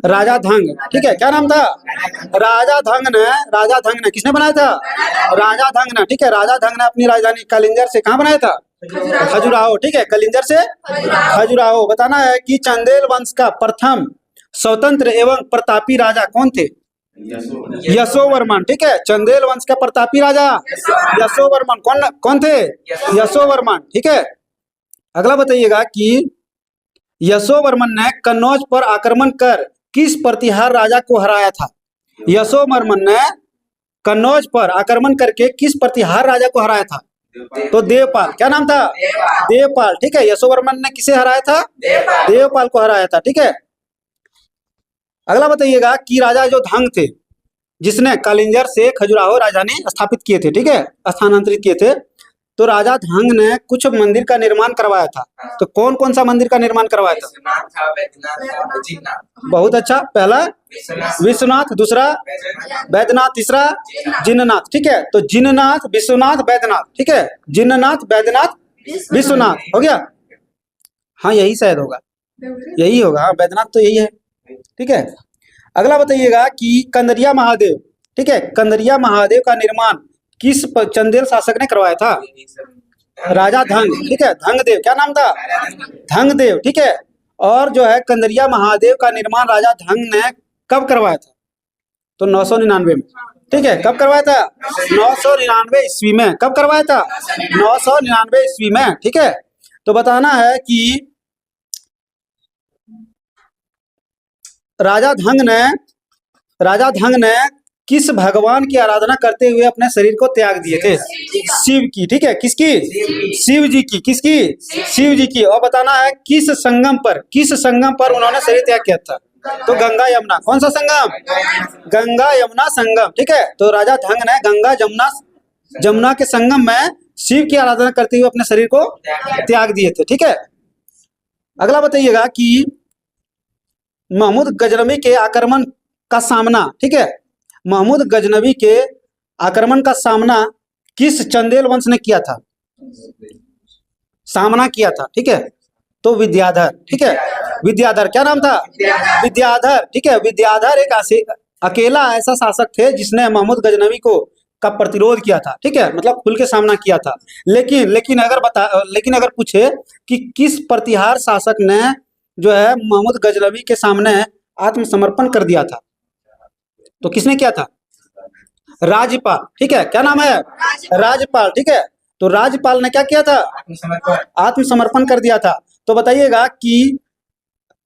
राजा धंग। ठीक है, क्या नाम था? राजा धंग ने। राजा धंग ने किसने बनाया था? राजा धंग ने। ठीक है, राजा धंग ने अपनी राजधानी कलिंजर से कहाँ बनाया था? खजुराहो। ठीक है, कलिंजर से खजुराहो। बताना है कि चंदेल वंश का प्रथम स्वतंत्र एवं प्रतापी राजा कौन थे? यशोवर्मन। ठीक है, चंदेल वंश का प्रतापी राजा यशोवर्मन। कौन थे? यशोवर्मन। ठीक है, अगला बताइएगा कि यशोवर्मन ने कन्नौज पर आक्रमण कर किस प्रतिहार राजा को हराया था? यशोवर्मन ने कन्नौज पर आक्रमण करके किस प्रतिहार राजा को हराया था? तो देवपाल। क्या नाम था? देवपाल। ठीक है, यशोवर्मन ने किसे हराया था? देवपाल को हराया था। ठीक है, अगला बताइएगा कि राजा जो धंग थे, जिसने कलिंजर से खजुराहो राजधानी स्थापित किए थे, ठीक है, स्थानांतरित किए थे, तो राजा धंग ने कुछ मंदिर का निर्माण करवाया था। तो कौन कौन सा मंदिर का निर्माण करवाया था? बहुत अच्छा। पहला विश्वनाथ, दूसरा वैद्यनाथ, तीसरा जिननाथ। ठीक है, तो जिननाथ, विश्वनाथ, वैद्यनाथ। ठीक है, जिननाथ, वैद्यनाथ, विश्वनाथ। हो गया? हाँ, यही शायद होगा, यही होगा। हाँ, वैद्यनाथ तो यही है। ठीक है, अगला बताइएगा कि कंदरिया महादेव, ठीक है, कंदरिया महादेव का निर्माण किस चंदेल शासक ने करवाया था? राजा धंग। ठीक है, धंगदेव। क्या नाम था? धंगदेव। ठीक है, और जो है कंदरिया महादेव का निर्माण राजा धंग ने कब करवाया था? तो 999 में। ठीक है, कब करवाया था? 999 ईस्वी में। कब करवाया था? 999 ईस्वी में। ठीक है, तो बताना है कि राजा धंग ने किस भगवान की आराधना करते हुए अपने शरीर को त्याग दिए थे? शिव की। ठीक है, किसकी? शिव जी की। किसकी? शिव जी की। और बताना है किस संगम पर उन्होंने शरीर त्याग किया था? तो गंगा यमुना। कौन सा संगम? गंगा यमुना संगम। ठीक है, तो राजा धंग ने गंगा जमुना के संगम में शिव की आराधना करते हुए अपने शरीर को त्याग दिए थे। ठीक है, अगला बताइएगा कि महमूद गजनवी के आक्रमण का सामना, ठीक है, महमूद गजनवी के आक्रमण का सामना किस चंदेल वंश ने किया था? सामना किया था। ठीक है, तो विद्याधर। ठीक है, विद्याधर। क्या नाम था? विद्याधर। ठीक है, विद्याधर एक अकेला ऐसा शासक थे जिसने महमूद गजनवी का प्रतिरोध किया था। ठीक है, मतलब खुल के सामना किया था। लेकिन अगर पूछे कि किस प्रतिहार शासक ने जो है महमूद गजनवी के सामने आत्मसमर्पण कर दिया था, तो किसने किया था? राजपाल। ठीक है, क्या नाम है? राजपाल। ठीक है, तो राजपाल ने क्या किया था? आत्मसमर्पण कर दिया था। तो बताइएगा कि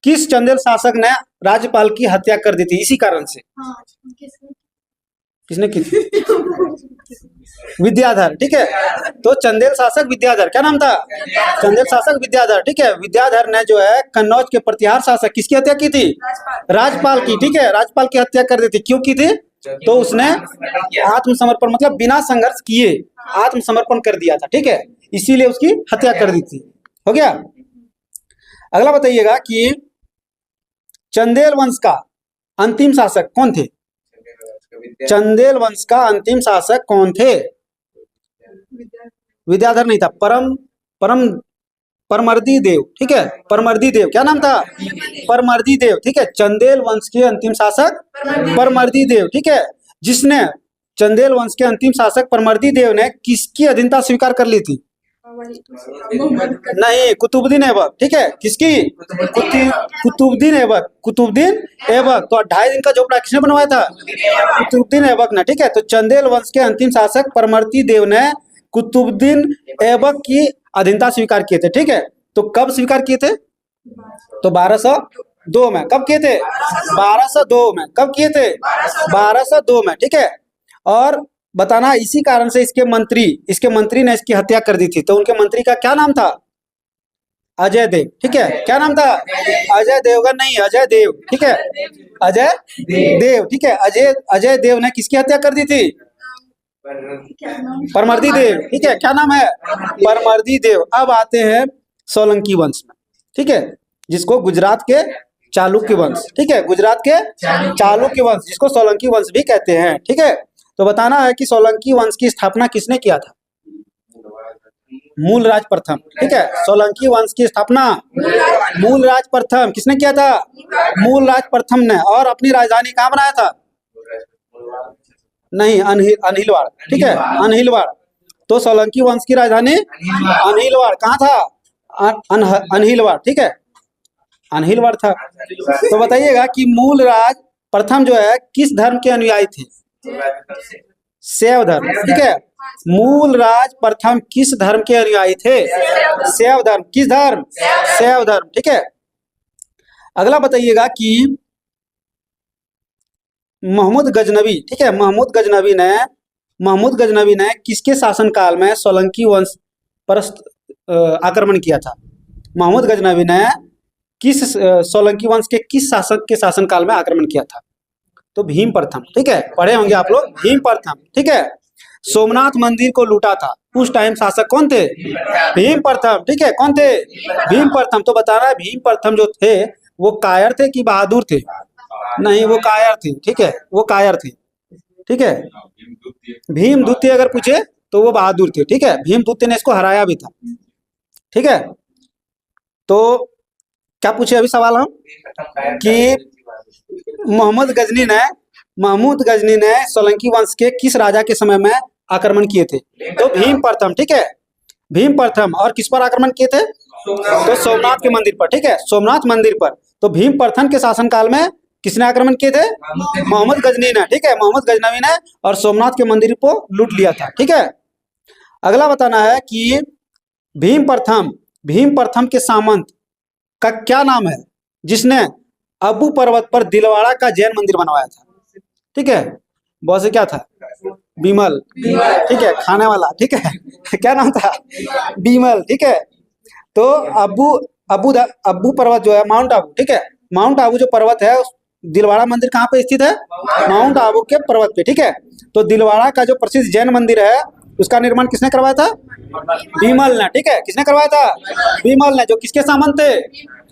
किस चंदेल शासक ने राजपाल की हत्या कर दी थी इसी कारण से? हाँ, किसने की थी? विद्याधर, ठीक है। तो चंदेल शासक विद्याधर, क्या नाम था? चंदेल शासक विद्याधर, ठीक है। विद्याधर ने जो है कन्नौज के प्रतिहार शासक किसकी हत्या की थी? राजपाल की, ठीक है। राजपाल की हत्या कर दी थी। क्यों की थी? तो उसने आत्मसमर्पण, मतलब बिना संघर्ष किए आत्मसमर्पण कर दिया था, ठीक है, इसीलिए उसकी हत्या कर दी थी। हो गया। अगला बताइएगा कि चंदेल वंश का अंतिम शासक कौन थे? चंदेल वंश का अंतिम शासक कौन थे? विद्याधर नहीं था, परमर्दी देव, ठीक है। परमर्दी देव, क्या नाम था? परमर्दी देव, ठीक है। चंदेल वंश के अंतिम शासक परमर्दी देव, ठीक है। जिसने चंदेल वंश के अंतिम शासक परमर्दी देव ने किसकी अधीनता स्वीकार कर ली थी? नहीं, कुतुबुद्दीन ऐबक, ठीक है। किसकी? कुतुबुद्दीन ऐबक, कुतुबुद्दीन ऐबक। तो 2.5 दिन का झोपड़ा किसने बनवाया था? कुतुबुद्दीन ऐबक ने, ठीक है। तो चंदेल वंश के अंतिम शासक परमर्दी देव ने कुतुबुद्दीन ऐबक की अधीनता स्वीकार किए थे, ठीक है। तो कब स्वीकार किए थे? तो 1202 में। कब किए थे? 1202 में। कब किए थे? 1202 में, ठीक है। और बताना, इसी कारण से इसके मंत्री ने इसकी हत्या कर दी थी। तो उनके मंत्री का क्या नाम था? अजय देव, ठीक है। क्या नाम था? अजय देवगन नहीं, अजय देव, ठीक है। अजय देव, ठीक है। अजय देव ने किसकी हत्या कर दी थी? परमर्दी देव, ठीक है। क्या नाम है? परमर्दी देव। अब आते हैं सोलंकी वंश में, ठीक है, जिसको गुजरात के चालुक्य वंश, ठीक है, गुजरात के चालुक्य वंश, जिसको सोलंकी वंश भी कहते हैं, ठीक है। तो बताना है कि सोलंकी वंश की स्थापना किसने किया था? मूलराज प्रथम, ठीक है। सोलंकी वंश की स्थापना मूलराज प्रथम किसने किया था? मूलराज प्रथम ने। और अपनी राजधानी कहाँ बनाया था? नहीं, अनहिलवाड़, ठीक है, अनहिलवाड़। तो सोलंकी वंश की राजधानी अनहिलवाड़। कहाँ था? अनहिलवाड़, ठीक है, अनहिलवाड़ था। तो बताइएगा कि मूलराज प्रथम जो है किस धर्म के अनुयायी थे? शैव धर्म, ठीक है। मूलराज प्रथम किस धर्म के अनुयायी थे? शैव धर्म। किस धर्म? शैव धर्म, ठीक है। अगला बताइएगा कि महमूद गजनवी, ठीक है, महमूद गजनवी ने किसके शासनकाल में सोलंकी वंश पर आक्रमण किया था? महमूद गजनवी ने किस सोलंकी वंश के किस शासक के शासनकाल में आक्रमण किया था? तो भीम प्रथम, ठीक है, पढ़े होंगे आप लोग, भीम प्रथम, ठीक है। सोमनाथ मंदिर को लूटा था, उस टाइम शासक कौन थे? भीम प्रथम, ठीक है। कौन थे? भीम प्रथम। तो बताना है भीम प्रथम जो थे वो कायर थे कि बहादुर थे? नहीं, वो कायर थे, ठीक है, वो कायर थे, ठीक है। भीम द्वितीय अगर पूछे तो वो बहादुर थे, ठीक है। भीम द्वितीय ने इसको हराया भी था, ठीक है। तो क्या पूछे अभी सवाल हम कि महमूद गजनी ने सोलंकी वंश के किस राजा के समय में आक्रमण किए थे? तो भीम प्रथम, ठीक है, भीम प्रथम। और किस पर आक्रमण किए थे? तो सोमनाथ के मंदिर पर, ठीक है, सोमनाथ मंदिर पर। तो भीम प्रथम के शासनकाल में किसने आक्रमण किए थे? महमूद गजनी ने, ठीक है, महमूद गजनवी ने। और सोमनाथ के मंदिर को लूट लिया था, ठीक है। अगला बताना है कि भीम प्रथम के सामंत का क्या नाम है जिसने अबू पर्वत पर दिलवाड़ा का जैन मंदिर बनवाया था? ठीक है, बहुत से क्या था? बीमल, ठीक है, खाने वाला, ठीक है क्या नाम था? बीमल, ठीक है। तो अबू पर्वत जो है माउंट आबू, ठीक है, माउंट आबू जो पर्वत है, दिलवाड़ा मंदिर कहाँ पे स्थित है? माउंट आबू के पर्वत पे, ठीक है। तो दिलवाड़ा का जो प्रसिद्ध जैन मंदिर है उसका निर्माण किसने करवाया था? बीमल ने, ठीक है। किसने करवाया था? बीमल ने, जो किसके सामंत थे?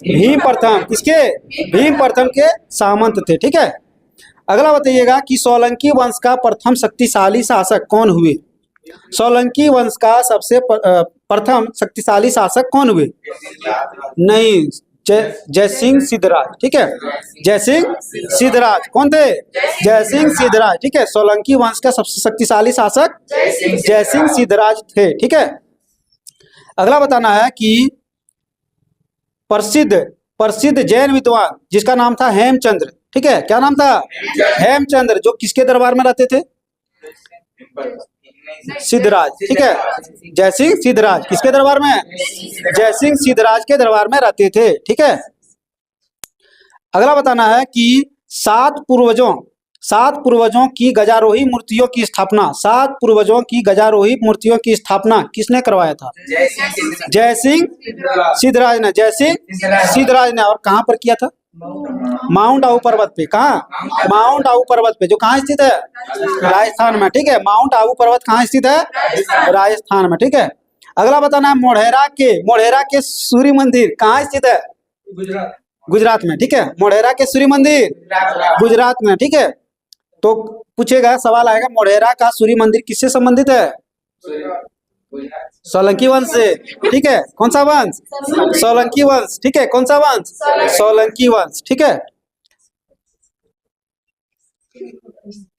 भीम प्रथम। किसके? भीम प्रथम के सामंत थे, ठीक है। अगला बताइएगा कि सोलंकी वंश का प्रथम शक्तिशाली शासक कौन हुए? सोलंकी वंश का सबसे प्रथम शक्तिशाली शासक कौन हुए? नहीं, जयसिंह सिद्धराज, ठीक है, जयसिंह सिद्धराज। कौन थे? जयसिंह सिद्धराज, ठीक है। सोलंकी वंश का सबसे शक्तिशाली शासक जयसिंह सिद्धराज थे, ठीक है। अगला बताना है कि प्रसिद्ध जैन विद्वान जिसका नाम था हेमचंद्र, ठीक है, क्या नाम था? हेमचंद्र, जो किसके दरबार में रहते थे? सिद्धराज, ठीक है, जयसिंह सिद्धराज। किसके दरबार में? जयसिंह सिद्धराज के दरबार में रहते थे, ठीक है। अगला बताना है कि 7 पूर्वजों सात पूर्वजों की गजारोही मूर्तियों की स्थापना, सात पूर्वजों की गजारोही मूर्तियों की स्थापना किसने करवाया था? जय सिंह जय सिंह सिद्धराज ने, जय सिंह सिद्धराज ने। और कहाँ पर किया था? माउंट आबू पर्वत पे। कहाँ? माउंट आबू पर्वत पे, जो कहाँ स्थित है? राजस्थान में। ठीक है, माउंट आबू पर्वत कहाँ स्थित है? राजस्थान में। ठीक है, अगला बताना है मोढेरा के सूर्य मंदिर कहाँ स्थित है? गुजरात गुजरात में। ठीक है, मोढेरा के सूर्य मंदिर गुजरात में। ठीक है, तो पूछेगा, सवाल आएगा, मोढेरा का सूर्य मंदिर किससे संबंधित है? सोलंकी वंश से। ठीक है, कौन सा वंश? सोलंकी वंश। ठीक है, कौन सा वंश? सोलंकी वंश। ठीक है,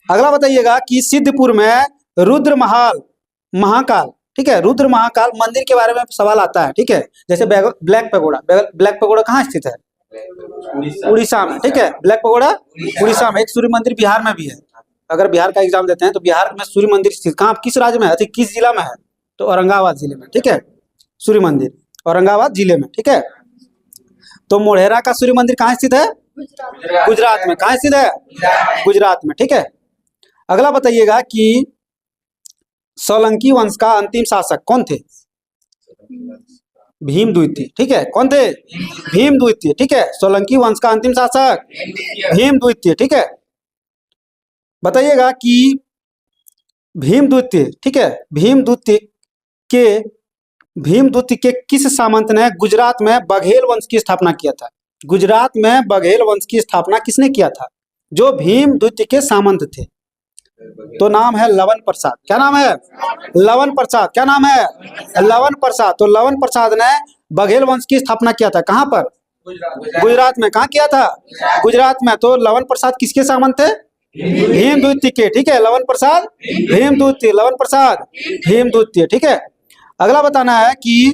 अगला बताइएगा कि सिद्धपुर में रुद्र महाकाल, ठीक है, रुद्र महाकाल मंदिर के बारे में सवाल आता है। ठीक है, जैसे ब्लैक पगोड़ा कहाँ स्थित है? उड़ीसा में। ठीक है, ब्लैक पगोड़ा उड़ीसा में। एक सूर्य मंदिर बिहार में भी है। अगर बिहार का एग्जाम देते हैं तो बिहार में सूर्य मंदिर स्थित कहाँ, किस राज्य में है, किस जिला में है? तो औरंगाबाद जिले में। ठीक है, सूर्य मंदिर औरंगाबाद जिले में। ठीक है, तो मोढेरा का सूर्य मंदिर कहाँ स्थित है? गुजरात में। कहाँ स्थित है? गुजरात में। ठीक है, अगला बताइएगा कि सोलंकी वंश का अंतिम शासक कौन थे? भीम द्वितीय। ठीक है, कौन थे? भीम द्वितीय। ठीक है, सोलंकी वंश का अंतिम शासक भीम द्वितीय। ठीक है, बताइएगा कि भीम द्वितीय, ठीक है, भीम द्वितीय के किस सामंत ने गुजरात में बघेल वंश की स्थापना किया था? गुजरात में बघेल वंश की स्थापना किसने किया था, जो भीम द्वितीय के सामंत थे? तो नाम है लवन प्रसाद। क्या नाम है? लवन प्रसाद। क्या नाम है? लवन प्रसाद। तो लवन प्रसाद ने बघेल वंश की स्थापना किया था। कहाँ पर? गुजरात में। कहाँ किया था? गुजरात में। तो लवन प्रसाद किसके सामंत थे? भीम द्वितीय के। ठीक है, लवन प्रसाद भीम द्वितीय, लवन प्रसाद भीम द्वितीय। ठीक है, अगला बताना है कि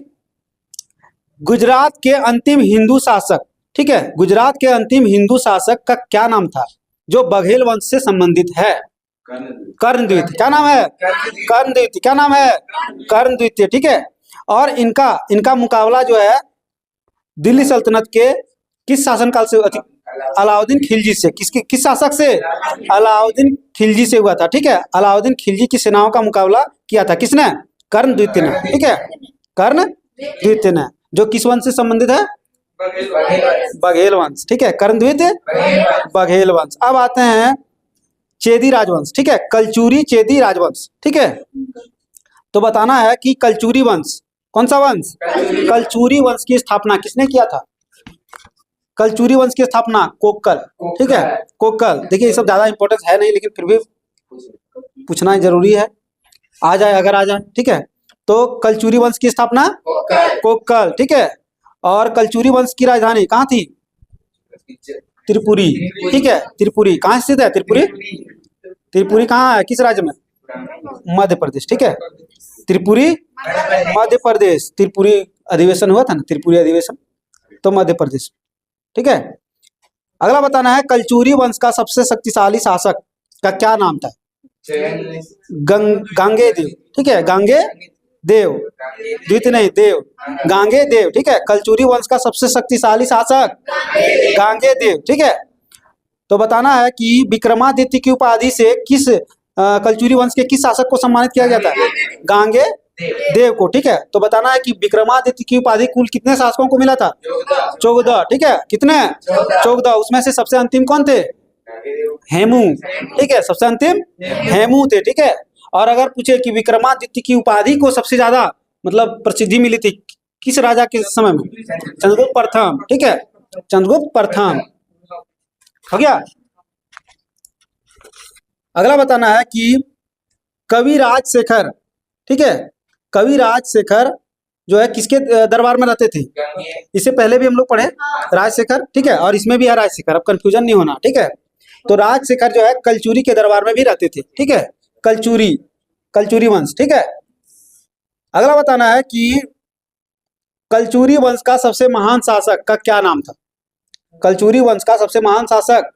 गुजरात के अंतिम हिंदू शासक, ठीक है, गुजरात के अंतिम हिंदू शासक का क्या नाम था, जो बघेल वंश से संबंधित है? कर्ण द्वितीय। क्या नाम है? कर्ण द्वितीय। क्या नाम है? कर्ण द्वितीय। ठीक है, और इनका मुकाबला जो है दिल्ली सल्तनत के किस शासनकाल से? अलाउद्दीन खिलजी से। किस शासक से? अलाउद्दीन खिलजी से हुआ था। ठीक है, अलाउद्दीन खिलजी की सेनाओं का मुकाबला किया था किसने? कर्ण द्वितीय ने। ठीक है, कर्ण द्वितीय ने, जो किस वंश से संबंधित है? बघेल वंश। ठीक है, कर्ण द्वितीय बघेल वंश। अब आते हैं चेदी राजवंश। ठीक है, कलचुरी चेदी राजवंश। ठीक है, तो बताना है कि कलचुरी वंश कौन सा वंश? कलचुरी वंश की स्थापना किसने किया था? कलचुरी वंश की स्थापना कोक्कल। ठीक है, कोक्कल। देखिए, ये सब ज्यादा इंपॉर्टेंस है नहीं, लेकिन फिर भी पूछना जरूरी है, आ जाए अगर आ जाए। ठीक है, तो कलचुरी वंश की स्थापना कोक्कल। ठीक है, और कलचुरी वंश की राजधानी कहाँ थी? त्रिपुरी। ठीक है, त्रिपुरी कहाँ स्थित है? त्रिपुरी कहाँ है, किस राज्य में? मध्य प्रदेश। ठीक है, त्रिपुरी मध्य प्रदेश। त्रिपुरी अधिवेशन हुआ था ना, त्रिपुरी अधिवेशन, तो मध्य प्रदेश। ठीक है, अगला बताना है कलचुरी वंश का सबसे शक्तिशाली शासक का क्या नाम था? गांगे देव। ठीक है, गांगे देव, द्वितीय नहीं, देव, गांगे देव। ठीक है, कलचुरी वंश का सबसे शक्तिशाली शासक गांगे देव। ठीक है, तो बताना है कि विक्रमादित्य की उपाधि से किस कलचुरी वंश के किस शासक को सम्मानित किया गया था? गांगे देव को। ठीक है, तो बताना है कि विक्रमादित्य की उपाधि कुल कितने शासकों को मिला था? 14। ठीक है, कितने? 14। उसमें से सबसे अंतिम कौन थे? हेमू। ठीक है, सबसे अंतिम हेमू थे। ठीक है, और अगर पूछे कि विक्रमादित्य की उपाधि को सबसे ज्यादा मतलब प्रसिद्धि मिली थी किस राजा के समय में? चंद्रगुप्त प्रथम। ठीक है, चंद्रगुप्त प्रथम। हो गया। अगला बताना है कि कवि राजशेखर, ठीक है, कवि राजशेखर जो है किसके दरबार में रहते थे? इससे पहले भी हम लोग पढ़े राजशेखर। ठीक है, और इसमें भी है राजशेखर, अब कंफ्यूजन नहीं होना। ठीक है, तो राजशेखर जो है कलचुरी के दरबार में भी रहते थे। ठीक है, कलचुरी वंश। ठीक है, अगला बताना है कि कलचुरी वंश का सबसे महान शासक का क्या नाम था? कलचुरी वंश का सबसे महान शासक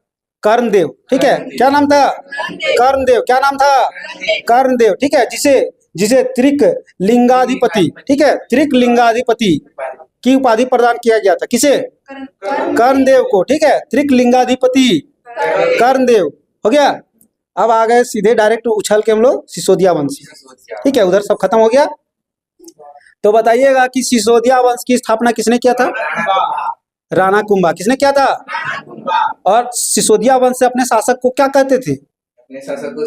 कर्णदेव। ठीक है, क्या नाम था? कर्णदेव। क्या नाम था? कर्णदेव। ठीक है, जिसे त्रिक लिंगाधिपति, ठीक है, त्रिक लिंगाधिपति की उपाधि प्रदान किया गया था। किसे? कर्णदेव को। ठीक है, त्रिक लिंगाधिपति कर्णदेव। हो गया। अब आ गए सीधे डायरेक्ट उछल के हम लोग सिसोदिया वंश। ठीक है, उधर सब खत्म हो गया। तो बताइएगा कि सिसोदिया वंश की स्थापना किसने किया था? राणा कुंभा। किसने किया था? और सिसोदिया वंश से अपने शासक को क्या कहते थे? अपने शासक को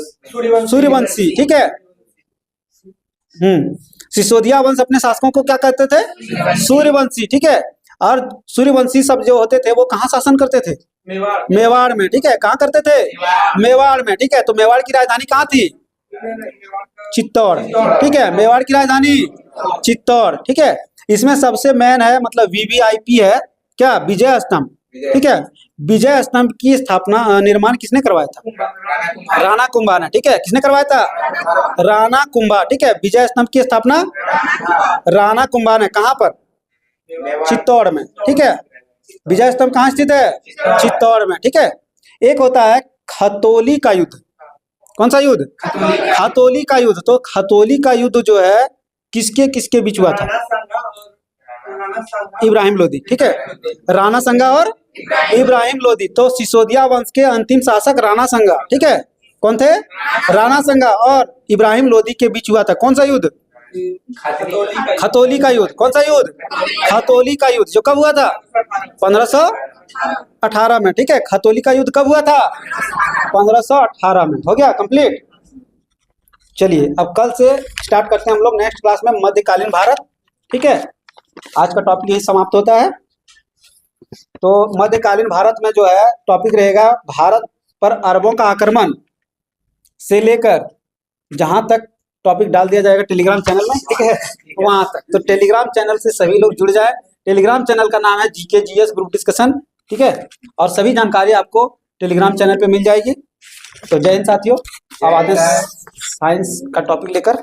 सूर्यवंशी। ठीक है। सिसोदिया वंश अपने शासकों को क्या कहते थे? सूर्यवंशी। ठीक है। और सूर्यवंशी सब जो होते थे वो कहाँ शासन करते थे? मेवाड़ में। ठीक है। कहाँ करते थे? मेवाड़ में। ठीक है। तो मेवाड़ की राजधानी कहाँ थी? चित्तौड़। ठीक है। मेवाड़ की राजधानी चित्तौड़। ठीक है। इसमें सबसे मेन है मतलब वीवीआईपी है क्या? विजय स्तंभ। ठीक है। विजय स्तंभ की स्थापना निर्माण किसने करवाया था? राणा कुंभा ने। ठीक है। किसने करवाया था? राणा कुंभा। ठीक है। विजय स्तंभ की स्थापना राणा कुंभा ने। कहाँ पर? चित्तौड़ में। ठीक है। विजय स्तंभ कहाँ स्थित है? चित्तौड़ में। ठीक है। एक होता है खतौली का युद्ध। कौन सा युद्ध? खतौली का युद्ध। तो खतौली का युद्ध जो है किसके किसके बीच हुआ था? इब्राहिम लोदी। ठीक है। राणा संगा और इब्राहिम लोदी। तो सिसोदिया वंश के अंतिम शासक राणा संगा। ठीक है। कौन थे? राणा संगा और इब्राहिम लोदी के बीच हुआ था कौन सा युद्ध? खतौली का युद्ध। कौन सा युद्ध? खतौली का युद्ध। जो कब हुआ था? 1518 में। ठीक है। खतौली का युद्ध कब हुआ था? 1518 में। हो गया कंप्लीट। चलिए अब कल से स्टार्ट करते हैं हम लोग नेक्स्ट क्लास में मध्यकालीन भारत। ठीक है। आज का टॉपिक यही समाप्त होता है। तो मध्यकालीन भारत में जो है टॉपिक रहेगा भारत पर अरबों का आक्रमण से लेकर जहां तक टॉपिक डाल दिया जाएगा टेलीग्राम चैनल में। ठीक है। वहां तक तो टेलीग्राम चैनल से सभी लोग जुड़ जाए। टेलीग्राम चैनल का नाम है जीके जीएस ग्रुप डिस्कशन। ठीक है। और सभी जानकारी आपको टेलीग्राम चैनल पे मिल जाएगी। तो जय हिंद साथियों। अब आते हैं साइंस का टॉपिक लेकर।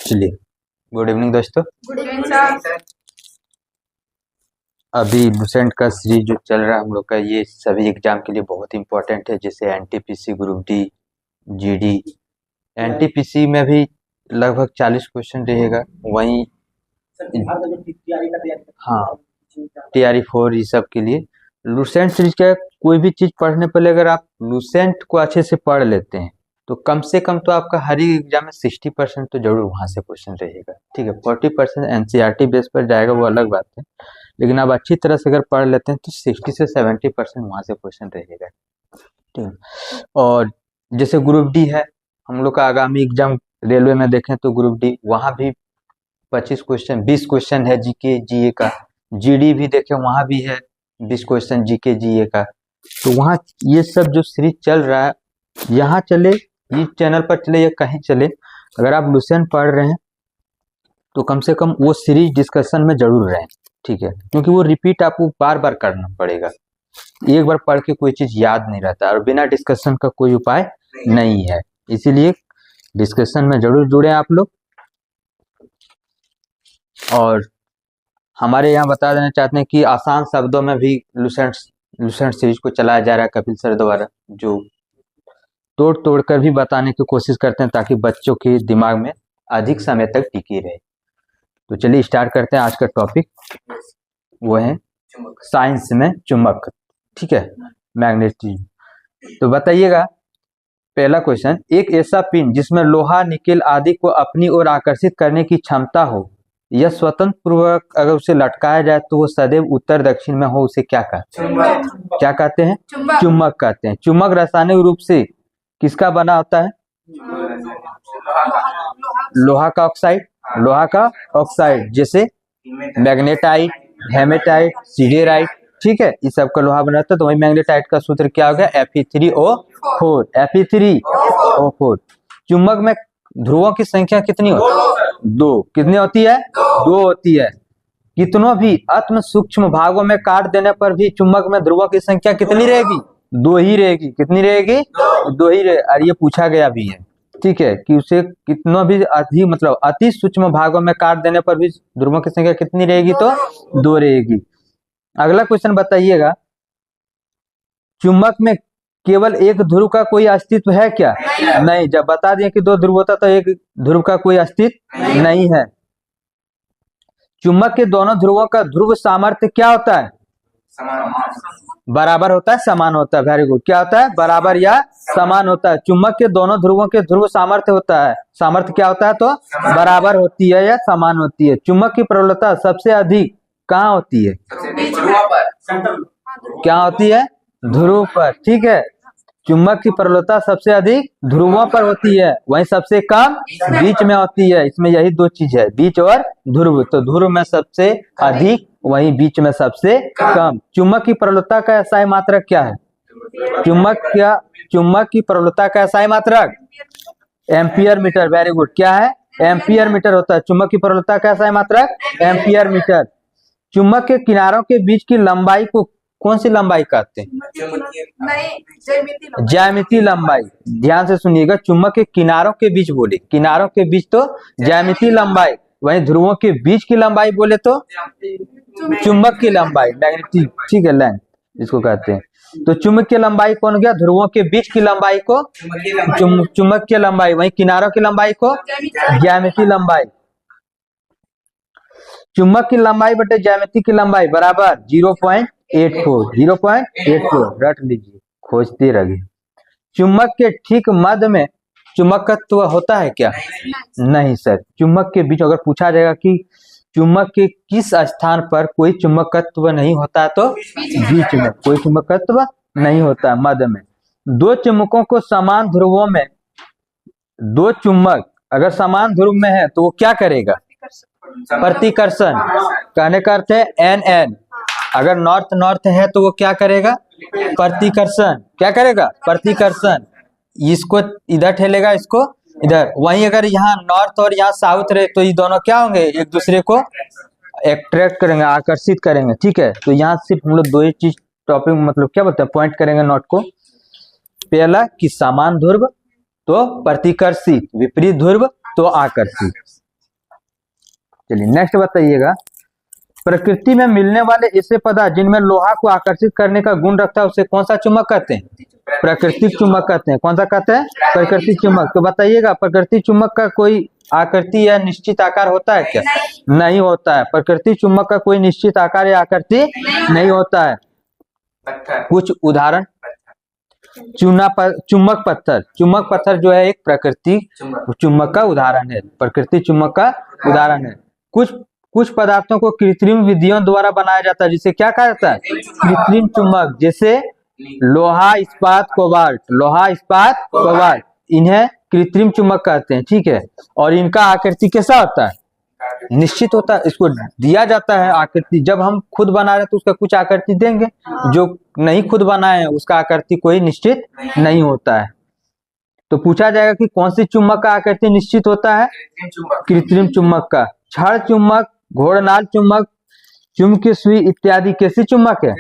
चलिए, गुड इवनिंग दोस्तों। Good evening sir. अभी लुसेंट का सीरीज जो चल रहा है हम लोग का, ये सभी एग्जाम के लिए बहुत इंपॉर्टेंट है। जैसे NTPC, group D, GD. NTPC में भी लगभग 40 क्वेश्चन रहेगा। वहीं हाँ, टीआरई 4 ये सब के लिए लुसेंट सीरीज का कोई भी चीज पढ़ने पहले अगर आप लुसेंट को अच्छे से पढ़ लेते हैं तो कम से कम तो आपका हर एक एग्जाम में 60% तो जरूर वहां से क्वेश्चन रहेगा। ठीक है। 40% एनसीईआरटी बेस पर जाएगा, वो अलग बात है। लेकिन आप अच्छी तरह से अगर पढ़ लेते हैं तो 60 से 70% वहां से क्वेश्चन रहेगा। ठीक है। और जैसे ग्रुप डी है हम लोग का आगामी एग्जाम रेलवे में देखें तो ग्रुप डी, वहां भी 25 क्वेश्चन 20 क्वेश्चन है जीके जीए का। जीडी भी देखें वहां भी है 20 क्वेश्चन जीके जीए का। तो वहाँ ये सब जो सीरीज चल रहा है, यहाँ चले, इस चैनल पर चले या कहीं चले, अगर आप लुसेंट पढ़ रहे हैं तो कम से कम वो सीरीज डिस्कशन में जरूर रहें। ठीक है। क्योंकि वो रिपीट आपको बार बार करना पड़ेगा। एक बार पढ़ के कोई चीज याद नहीं रहता और बिना डिस्कशन का कोई उपाय नहीं है। इसीलिए डिस्कशन में जरूर जुड़े आप लोग। और हमारे यहाँ बता देना चाहते हैं कि आसान शब्दों में भी लुसेंट सीरीज को चलाया जा रहा है कपिल सर द्वारा, जो तोड़ तोड़ कर भी बताने की कोशिश करते हैं ताकि बच्चों के दिमाग में अधिक समय तक टिकी रहे। तो चलिए स्टार्ट करते हैं आज का टॉपिक। वो है साइंस में चुंबक। ठीक है, मैग्नेटिज्म। तो बताइएगा पहला क्वेश्चन, एक ऐसा पिंड जिसमें लोहा, निकेल आदि को अपनी ओर आकर्षित करने की क्षमता हो, यह स्वतंत्र पूर्वक अगर उसे लटकाया जाए तो वो सदैव उत्तर दक्षिण में हो, उसे क्या कहते हैं? क्या कहते हैं? चुंबक कहते हैं। चुंबक रासायनिक रूप से किसका बना होता है? लोहा का ऑक्साइड। लोहा का ऑक्साइड जैसे मैग्नेटाइट, हेमेटाइट, सिडेराइट। ठीक है, इस सब का लोहा बना था। तो वही मैग्नेटाइट का सूत्र क्या हो गया? Fe3O4। Fe3O4। चुंबक में ध्रुवों की संख्या कितनी होती है? दो। कितनी होती है? दो होती है। कितनों भी अत्म सूक्ष्म भागों में काट देने पर भी चुंबक में ध्रुवों की संख्या कितनी रहेगी? दो ही रहेगी। कितनी रहेगी? दो ही रहे। और ये पूछा गया भी है, ठीक है, कि उसे कितनों भी अति सूक्ष्म भागों में काट देने पर भी ध्रुवों की संख्या कितनी रहेगी? तो दो रहेगी। अगला क्वेश्चन बताइएगा, चुंबक में केवल एक ध्रुव का कोई अस्तित्व है क्या? नहीं। जब बता दिए कि दो ध्रुव होता तो एक ध्रुव का कोई अस्तित्व नहीं है। चुंबक के दोनों ध्रुवों का ध्रुव सामर्थ्य क्या होता है? बराबर होता है, समान होता है। Very good. क्या होता है? बराबर या समान होता है। चुंबक के दोनों ध्रुवों के ध्रुव सामर्थ्य होता है, सामर्थ्य क्या होता है? तो बराबर होती है या समान होती है। चुंबक की प्रबलता सबसे अधिक कहाँ होती है? क्या होती है? ध्रुव पर, ठीक है। चुंबक की प्रबलता सबसे अधिक ध्रुवों पर होती है, वहीं सबसे कम बीच में होती है। इसमें यही दो चीज है, बीच और ध्रुव। तो ध्रुव में सबसे अधिक, वहीं बीच में सबसे कम। चुंबक की प्रबलता का SI मात्रक क्या है? चुंबक की प्रबलता का SI मात्रक एम्पियर मीटर। Very good. क्या है? एम्पियर मीटर होता है। चुंबक की प्रबलता का SI मात्रक एम्पियर मीटर। चुंबक के किनारों के बीच की लंबाई को कौन सी लंबाई कहते हैं? ज्यामितीय लंबाई। ध्यान से सुनिएगा, चुंबक के किनारों के बीच बोले, किनारों के बीच तो ज्यामितीय लंबाई, वहीं ध्रुवों के बीच की लंबाई बोले तो चुंबक की लंबाई, मैग्नेटिक, ठीक है, लेंथ जिसको कहते हैं। तो चुंबक की लंबाई कौन हो गया? ध्रुवों के बीच की लंबाई को चुंबक की लंबाई, वहीं किनारों की लंबाई को ज्यामितीय लंबाई। चुंबक की लंबाई बटे ज्यामिति की लंबाई बराबर 0.84। 0.84 रट लीजिए, खोजते रहिए। चुंबक के ठीक मध्य में चुंबकत्व होता है क्या? नहीं सर। चुंबक के बीच अगर पूछा जाएगा कि चुंबक के किस स्थान पर कोई चुंबकत्व नहीं होता, तो बीच में कोई चुंबकत्व नहीं होता, मध्य में। दो चुंबकों को समान ध्रुवों में, दो चुंबक अगर समान ध्रुव में है तो वो क्या करेगा? प्रतिकर्षण। कहने का अर्थ है NN। अगर नॉर्थ नॉर्थ है तो वो क्या करेगा? प्रतिकर्षण। क्या करेगा? प्रतिकर्षण। इसको इधर ठेलेगा, इसको इधर। वहीं अगर यहाँ नॉर्थ और यहाँ साउथ रहे तो ये दोनों क्या होंगे? एक दूसरे को अट्रैक्ट करेंगे, आकर्षित करेंगे, ठीक है। तो यहाँ सिर्फ हम लोग दो ही चीज टॉपिक मतलब क्या बोलते हैं, पॉइंट करेंगे नोट को। पहला कि समान ध्रुव तो प्रतिकर्षित, विपरीत ध्रुव तो आकर्षित। चलिए नेक्स्ट बताइएगा, प्रकृति में मिलने वाले ऐसे पदार्थ जिनमें लोहा को आकर्षित करने का गुण रखता है उसे कौन सा चुंबक कहते हैं? प्राकृतिक चुंबक कहते हैं। कौन सा कहते हैं? प्राकृतिक चुंबक। तो बताइएगा, प्राकृतिक चुंबक का कोई आकृति या निश्चित आकार होता है क्या? नहीं होता है। प्राकृतिक चुंबक का कोई निश्चित आकार या आकृति नहीं होता है। कुछ उदाहरण, चुंबक पत्थर। चुंबक पत्थर जो है एक प्राकृतिक चुंबक का उदाहरण है, प्राकृतिक चुंबक का उदाहरण है। कुछ पदार्थों को कृत्रिम विधियों द्वारा बनाया जाता है, जिसे क्या कहा जाता है? कृत्रिम चुंबक। जैसे लोहा, इस्पात, कोबाल्ट। लोहा, इस्पात, कोबाल्ट, इन्हें कृत्रिम चुंबक कहते हैं, ठीक है। और इनका आकृति कैसा होता है? निश्चित होता है। इसको दिया जाता है आकृति। जब हम खुद बना रहे हैं तो उसका कुछ आकृति देंगे, जो नहीं खुद बनाए हैं उसका आकृति कोई निश्चित नहीं होता है। तो पूछा जाएगा कि कौन सी चुंबक का आकृति निश्चित होता है? कृत्रिम चुंबक का। क्षण चुंबक, घोड़नाल चुंबक, चुंबकीय सुई इत्यादि कैसी चुंबक है?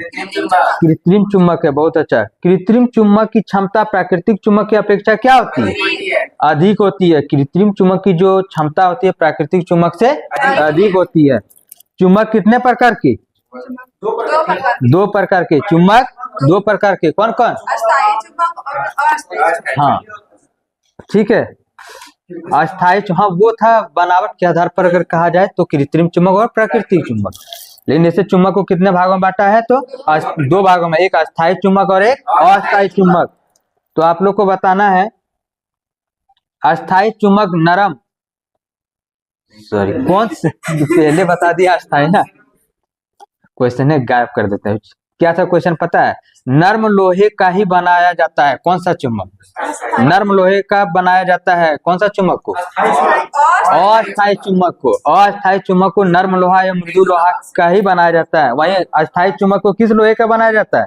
कृत्रिम चुंबक है। बहुत अच्छा। कृत्रिम चुंबक की क्षमता प्राकृतिक चुंबक की अपेक्षा क्या होती है? अधिक होती है। कृत्रिम चुंबक की जो क्षमता होती है प्राकृतिक चुंबक से अधिक होती है। चुंबक कितने प्रकार के? दो प्रकार के चुंबक। दो प्रकार के कौन कौन? हाँ ठीक है। अस्थायी, हाँ वो था बनावट के आधार पर अगर कहा जाए तो कृत्रिम चुंबक और प्राकृतिक चुंबक। लेकिन ऐसे चुंबक को कितने भागों में बांटा है? तो दो भागों में, एक अस्थायी चुंबक और एक अस्थायी चुंबक। तो आप लोग को बताना है अस्थायी चुंबक नरम, सॉरी कौन से पहले बता दिया अस्थायी ना, क्वेश्चन है गायब कर देता है। क्या था क्वेश्चन पता है? नर्म लोहे का ही बनाया जाता है कौन सा चुंबक? नर्म लोहे का बनाया जाता है कौन सा चुंबक को? अस्थायी चुंबक को। अस्थायी चुंबक को नर्म लोहा या मृदु लोहा का ही बनाया जाता है। वहीं अस्थायी चुंबक को किस लोहे का बनाया जाता है?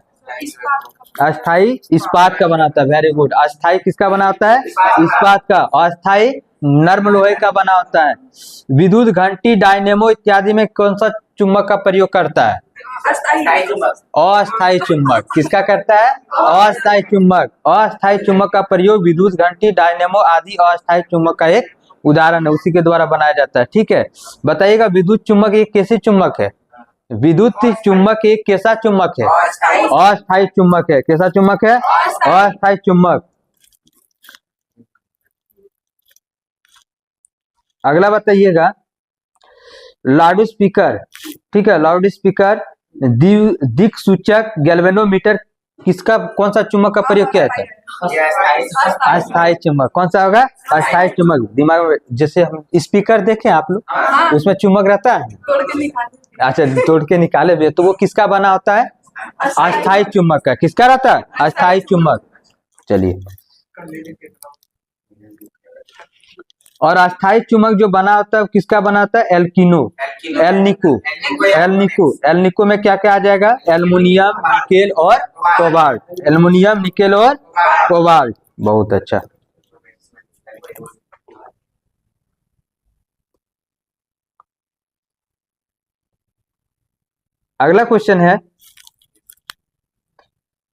अस्थाई इस्पात का बना होता है। Very good. अस्थाई किसका बना होता है? इस्पात का। अस्थाई नर्म लोहे का बना होता है। विद्युत घंटी, डायनेमो इत्यादि में कौन सा चुंबक का प्रयोग करता है? अस्थाई चुंबक। किसका करता है? अस्थाई चुंबक। अस्थाई चुंबक का प्रयोग विद्युत घंटी, डायनेमो आदि अस्थाई चुंबक का एक उदाहरण है, उसी के द्वारा बनाया जाता है। ठीक है, बताइएगा विद्युत चुंबक एक कैसे चुंबक है? विद्युत चुंबक एक कैसा चुंबक है? अस्थाई चुंबक है। कैसा चुंबक है? अस्थाई चुंबक। अगला बताइएगा लाउड स्पीकर। ठीक है, लाउड स्पीकर, दिक सूचक, गैल्वेनोमीटर, किसका कौन सा चुंबक का प्रयोग किया जाता है? अस्थाई चुंबक। कौन सा होगा? अस्थाई चुंबक। दिमाग में जैसे हम स्पीकर देखें आप लोग, उसमें चुंबक रहता है। अच्छा, तोड़ के निकाले भी, तो वो किसका बना होता है? अस्थाई चुंबक का। किसका रहता है? अस्थाई चुंबक। चलिए, और अस्थाई चुंबक जो बना होता है किसका बना होता है? एल्किनो, एलनिको। एलनिको में क्या क्या आ जाएगा? एल्युमिनियम, निकेल और कोबाल्ट। एल्युमिनियम, निकेल और कोबाल्ट। बहुत अच्छा। अगला क्वेश्चन है,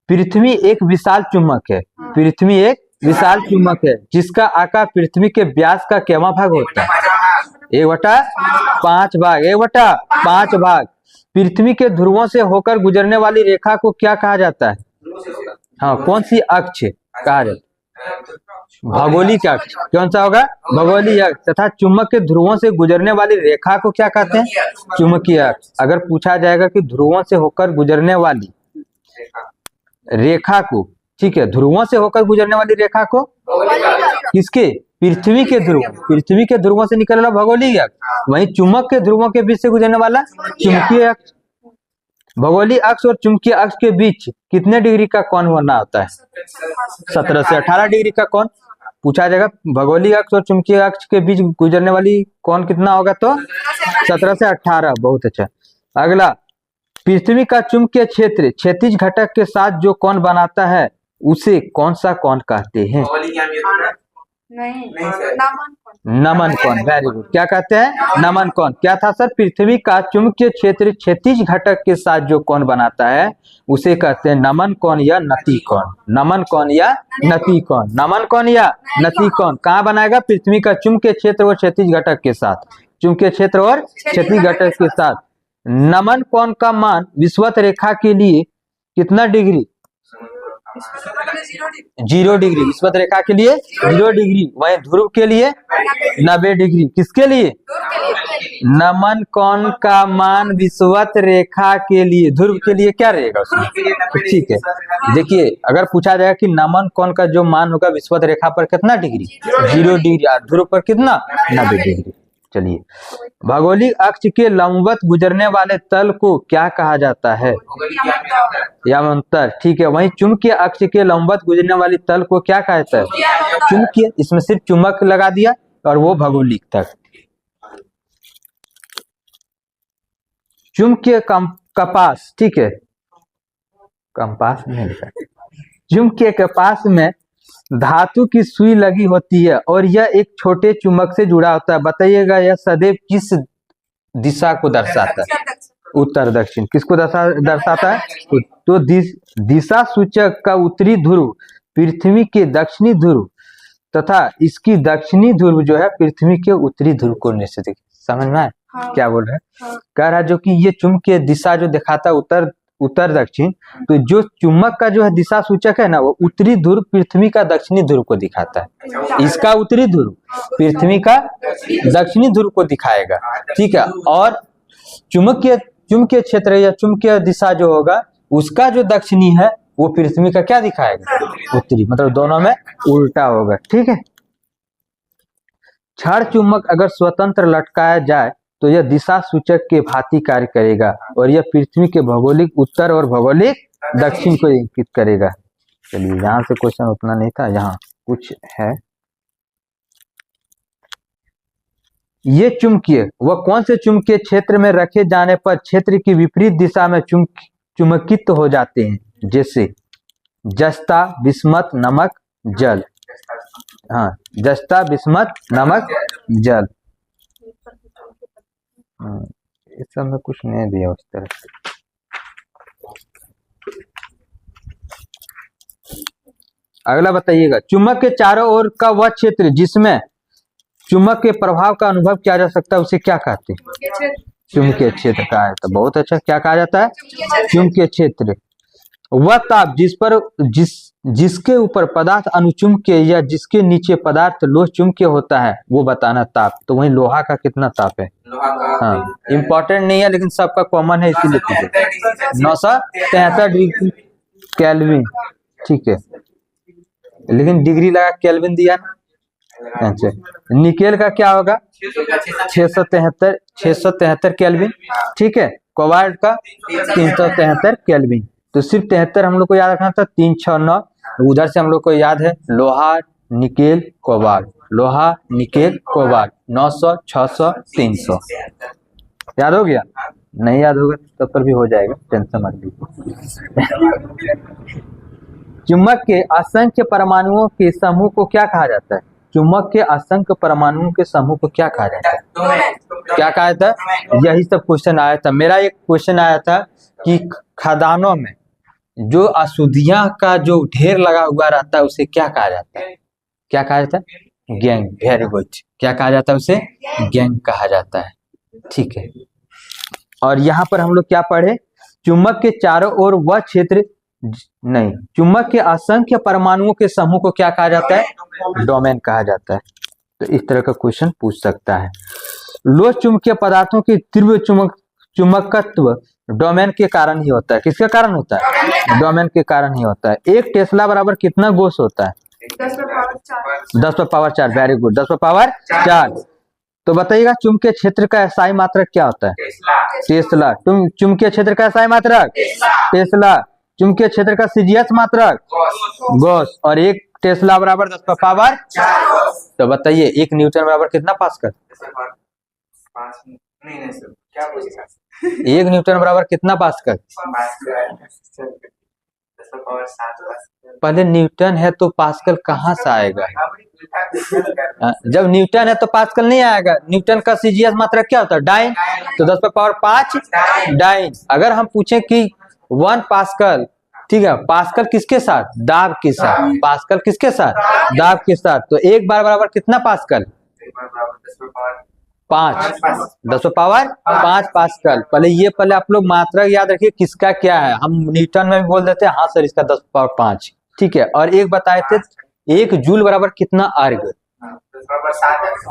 पृथ्वी एक विशाल चुंबक है। पृथ्वी एक विशाल चुंबक है जिसका आकार पृथ्वी के व्यास का केवां भाग होता है? 1/5 भाग। 1/5 भाग। पृथ्वी के ध्रुवों से होकर गुजरने वाली रेखा को क्या कहा जाता है? हाँ, कौन सी अक्ष कहा जाता है? भौगोलिक अक्ष। कौन सा होगा? भौगोलिक अक्ष। तथा चुंबक के ध्रुवों से गुजरने वाली रेखा को क्या कहते हैं? चुंबकीय अक्ष। अगर पूछा जाएगा कि ध्रुवों से होकर गुजरने वाली रेखा को, ठीक है, ध्रुवों से होकर गुजरने वाली रेखा को, किसके? पृथ्वी के ध्रुव। पृथ्वी के ध्रुवों से निकलने वाला भौगोलिक अक्ष, वहीं चुंबक के ध्रुवों के बीच से गुजरने वाला चुंबकीय अक्ष। भौगोलिक अक्ष और चुंबकीय अक्ष के बीच कितने डिग्री का कोण होना होता है? 17 से 18 डिग्री का कोण पूछा जाएगा। भौगोलिक अक्ष और चुंबकीय अक्ष के बीच गुजरने वाली कोण कितना होगा? तो 17 से 18। बहुत अच्छा। अगला, पृथ्वी का चुंबकीय क्षेत्र क्षैतिज घटक के साथ जो कोण बनाता है उसे कौन सा कोण कहते हैं? नमन कोण। Very good. क्या कहते हैं? नमन कोण। क्या था सर? पृथ्वी का चुंबकीय क्षेत्र क्षैतिज घटक के साथ जो कोण बनाता है उसे कहते हैं नमन कोण या नति कोण। नमन कोण या नति कोण। नमन कोण या नति कोण कहाँ बनाएगा? पृथ्वी का चुंबकीय क्षेत्र और क्षैतिज घटक के साथ। चुंबकीय क्षेत्र और क्षैतिज घटक के साथ। नमन कोण का मान विषुवत रेखा के लिए कितना डिग्री? 0 डिग्री। विषुवत रेखा के लिए 0 डिग्री। वहीं ध्रुव के लिए 90 डिग्री। किसके लिए? नमन कोण का मान विषुवत रेखा के लिए, ध्रुव के लिए क्या रहेगा उसमें? ठीक है, देखिए, अगर पूछा जाएगा कि नमन कोण का जो मान होगा विषुवत रेखा पर कितना डिग्री? 0 डिग्री। और ध्रुव पर कितना? 90 डिग्री। चलिए, भौगोलिक अक्ष के लंबवत गुजरने वाले तल को क्या कहा जाता है? यामांतर। ठीक है, वहीं चुंबकीय अक्ष के लंबवत गुजरने वाली तल को क्या कहता है? चुंबकीय। इसमें सिर्फ चुंबक लगा दिया और वो भौगोलिक तक। चुंबकीय कपास। ठीक है, कंपास नहीं लिखा। चुंबकीय कपास में धातु की सुई लगी होती है और यह एक छोटे चुंबक से जुड़ा होता है। बताइएगा यह सदैव किस दिशा को दर्शाता है? उत्तर दक्षिण। किसको दर्शाता है? तो दिशा सूचक का उत्तरी ध्रुव पृथ्वी के दक्षिणी ध्रुव तथा इसकी दक्षिणी ध्रुव जो है पृथ्वी के उत्तरी ध्रुव को निश्चित। समझ में आया? हाँ। क्या बोल रहे हैं? कह रहा है जो कि ये चुंबकीय दिशा जो दिखाता है उत्तर दक्षिण, तो जो चुंबक का जो है दिशा सूचक है ना, वो उत्तरी ध्रुव पृथ्वी का दक्षिणी ध्रुव को दिखाता है। इसका उत्तरी ध्रुव पृथ्वी का दक्षिणी ध्रुव को दिखाएगा। ठीक है, और चुंबकीय क्षेत्र या चुंबकीय दिशा जो होगा उसका जो दक्षिणी है वो पृथ्वी का क्या दिखाएगा? उत्तरी। मतलब दोनों में उल्टा होगा। ठीक है, क्षण चुंबक अगर स्वतंत्र लटकाया जाए तो यह दिशा सूचक के भांति कार्य करेगा और यह पृथ्वी के भौगोलिक उत्तर और भौगोलिक दक्षिण को इंगित करेगा। चलिए, यहाँ से क्वेश्चन उतना नहीं था, यहाँ कुछ है। ये चुंबकीय वह कौन से चुंबकीय क्षेत्र में रखे जाने पर क्षेत्र की विपरीत दिशा में चुंबकित हो जाते हैं? जैसे जस्ता, बिस्मत, नमक, जल। हाँ, जस्ता, बिस्मत, नमक, जल। इस सब में कुछ नहीं दिया उस तरह से। अगला बताइएगा, चुंबक के चारों ओर का वह क्षेत्र जिसमें चुंबक के प्रभाव का अनुभव किया जा सकता है उसे क्या कहते हैं? चुंबकीय क्षेत्र कहा जाता है। बहुत अच्छा, क्या कहा जाता है? चुंबकीय क्षेत्र। वह ताप जिसके ऊपर पदार्थ अनुचुंबकीय या जिसके नीचे पदार्थ लोह चुंबकीय होता है वो बताना ताप। तो वही लोहा का कितना ताप है? हाँ, इम्पोर्टेंट नहीं है लेकिन सबका कॉमन है इसीलिए 973 डिग्री केल्विन। ठीक है, लेकिन डिग्री लगा केल्विन दिया ना। अच्छा, निकेल का क्या होगा? 673 केल्विन। ठीक है, कोबाल्ट का 373 केल्विन। तो सिर्फ 73 हम लोग को याद रखना था, 3, 6, 9। उधर से हम लोग को याद है लोहा, निकेल, कोबाल्ट, लोहा, निकेल, कोबाल्ट। 900, 600, 300 याद हो गया? नहीं याद होगा तब पर भी हो जाएगा, टेंशन मत लीजिए। चुंबक के असंख्य परमाणुओं के समूह को क्या कहा जाता है? चुंबक के असंख्य परमाणुओं के समूह को क्या कहा जाता है? क्या कहा जाता है? यही सब क्वेश्चन आया था। मेरा एक क्वेश्चन आया था कि खदानों में जो अशुद्धियां का जो ढेर लगा हुआ रहता है उसे क्या कहा जाता है? क्या कहा जाता है? गैंग। Very good. क्या कहा जाता है उसे? गैंग कहा जाता है। ठीक है, और यहाँ पर हम लोग क्या पढ़े? चुंबक के चारों ओर वह क्षेत्र नहीं, चुंबक के असंख्य परमाणुओं के समूह को क्या कहा जाता है? डोमेन कहा जाता है। तो इस तरह का क्वेश्चन पूछ सकता है। लोह चुंबकीय पदार्थों की तीव्र चुंबकत्व डोमेन के कारण ही होता है। किसके कारण होता है? डोमेन के कारण ही होता है। 1 टेस्ला बराबर कितना गोस होता है? 10 पावर 4। Very good, 10 power 4। तो बताइएगा चुंबकीय क्षेत्र का एसआई मात्रक क्या होता है? टेस्ला। चुंबकीय क्षेत्र का एसआई मात्रक टेस्ला। चुंबकीय क्षेत्र का सीजीएस मात्रक गॉस। और 1 टेस्ला बराबर 10 पावर 4। तो बताइए 1 न्यूटन बराबर कितना पास्कल? 1 न्यूटन बराबर कितना पास्कल? पहले न्यूटन है तो पास्कल कहाँ से आएगा? जब न्यूटन है तो पास्कल नहीं आएगा। न्यूटन का सीजीएस मात्रक क्या होता है? डाइन। तो 10 पावर 5 डाइन। अगर हम पूछे कि 1 पास्कल, ठीक है, पास्कल किसके साथ? दाब के साथ। पास्कल किसके साथ? दाब के साथ। तो 1 बार बराबर कितना पास्कल? 5। 10 power 5 pascal. पहले आप लोग मात्रा याद रखिए किसका क्या है। हम न्यूटन में भी बोल देते हैं हाँ सर इसका 10 पावर 5। ठीक है, और एक बताए थे 1 जूल बराबर कितना अर्ग?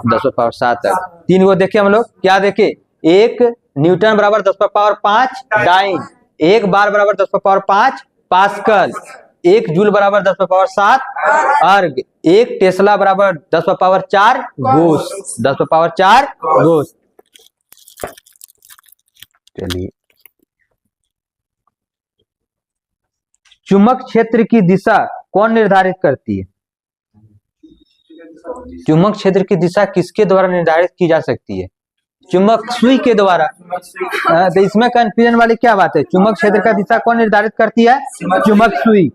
10 पावर 7 अर्ग। 3 को देखे हम लोग, क्या देखे? 1 न्यूटन बराबर 10 पावर 5 डाइन। 1 बार बराबर 10 पावर 5 पास्कल। 1 जूल बराबर 10 पावर 7 अर्ग। 1 टेस्ला बराबर 10 पावर 4 गोस। 10 पावर 4 गोस। चलिए, चुंबक क्षेत्र की दिशा कौन निर्धारित करती है? चुंबक क्षेत्र की दिशा किसके द्वारा निर्धारित की जा सकती है? चुंबक सुई के द्वारा। तो इसमें कंफ्यूजन वाली क्या बात है? चुंबक क्षेत्र का दिशा कौन निर्धारित करती है? चुंबक सुई।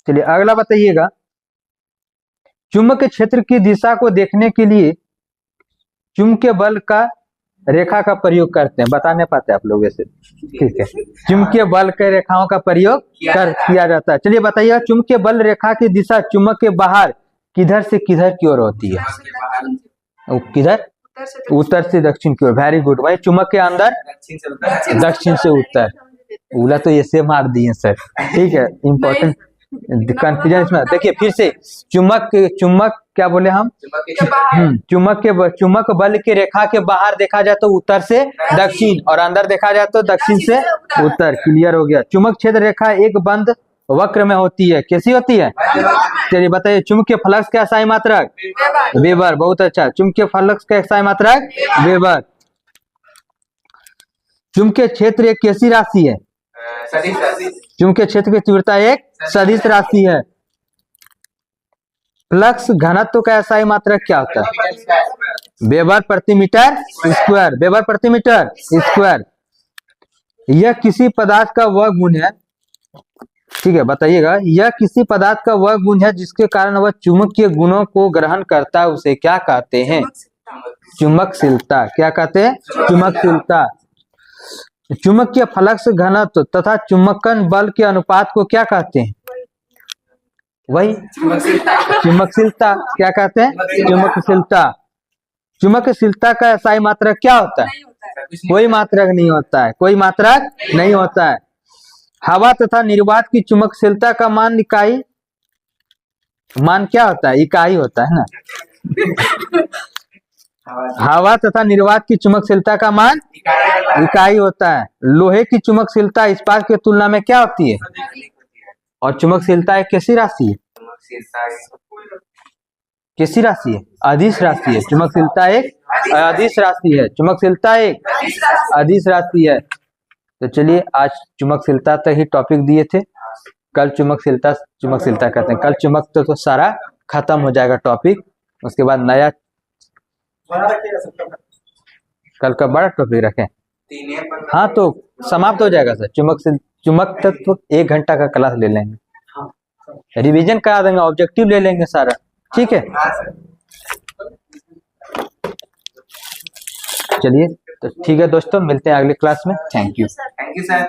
चलिए अगला बताइएगा, चुंबक के क्षेत्र की दिशा को देखने के लिए चुंबकीय बल का रेखा का प्रयोग करते हैं। बता नहीं पाते आप लोग वैसे? ठीक है, चुंबकीय बल के रेखाओं का प्रयोग किया जाता है। चलिए बताइए, चुंबकीय बल रेखा की दिशा चुंबक के बाहर किधर से किधर की ओर होती है? किधर? उत्तर से दक्षिण की ओर। Very good. वही चुंबक के अंदर दक्षिण से उत्तर। उला तो ऐसे मार दिए सर। ठीक है, इंपॉर्टेंट कंफ्यूजन इसमें। देखिए फिर से, चुंबक क्या बोले हम? चुंबक बल की रेखा के बाहर देखा जाए तो उत्तर से दक्षिण, और अंदर देखा जाए तो दक्षिण से उत्तर। क्लियर हो गया। चुंबक क्षेत्र रेखा एक बंद वक्र में होती है। कैसी होती है? चलिए बताइए, चुंबकीय फ्लक्स का एसआई मात्रक? वेबर। बहुत अच्छा। चुंबकीय फ्लक्स का एसआई मात्रक? वेबर। चुंबकीय क्षेत्र एक कैसी राशि है? चुंबकीय क्षेत्र की तीव्रता एक सदिश राशि है। फ्लक्स घनत्व का एसआई मात्रक क्या होता है? वेबर प्रति मीटर स्क्वायर। वेबर प्रति मीटर स्क्वायर। यह किसी पदार्थ का वह गुण है, ठीक है बताइएगा, यह किसी पदार्थ का वह गुण है जिसके कारण वह चुंबकीय गुणों को ग्रहण करता है, उसे क्या कहते हैं? चुंबकशीलता। क्या कहते हैं? चुंबकशीलता। चुंबकीय फ्लक्स घनत्व तथा चुंबकन बल के अनुपात को क्या कहते हैं? वही चुंबकशीलता। क्या कहते हैं? चुंबकशीलता। चुंबकशीलता का SI मात्रक क्या होता है? कोई मात्रक नहीं होता है, कोई मात्रक नहीं होता है। हवा तथा निर्वात की चुंबकशीलता का मान इकाई, मान क्या होता है? इकाई होता है ना। हवा तथा निर्वात की चुंबकशीलता का मान इकाई होता है। लोहे की चुंबकशीलता इस्पात की तुलना में क्या होती है? और चुंबकशीलता एक कैसी राशि है? कैसी राशि है? अदिश राशि है। चुंबकशीलता एक अदिश राशि है। चुंबकशीलता एक अदिश राशि है। तो चलिए आज चुंबकशीलता तक ही टॉपिक दिए थे। कल चुंबकशीलता कहते हैं, कल चुंबक तो सारा खत्म हो जाएगा टॉपिक। उसके बाद नया कल का बड़ा टॉपिक रखें। हाँ तो समाप्त हो जाएगा सर। चुंबक तत्व 1 घंटा का क्लास ले लेंगे, रिवीजन करा देंगे, ऑब्जेक्टिव ले लेंगे सारा, ठीक है। चलिए तो ठीक है दोस्तों, मिलते हैं अगले क्लास में। Thank you thank you sir.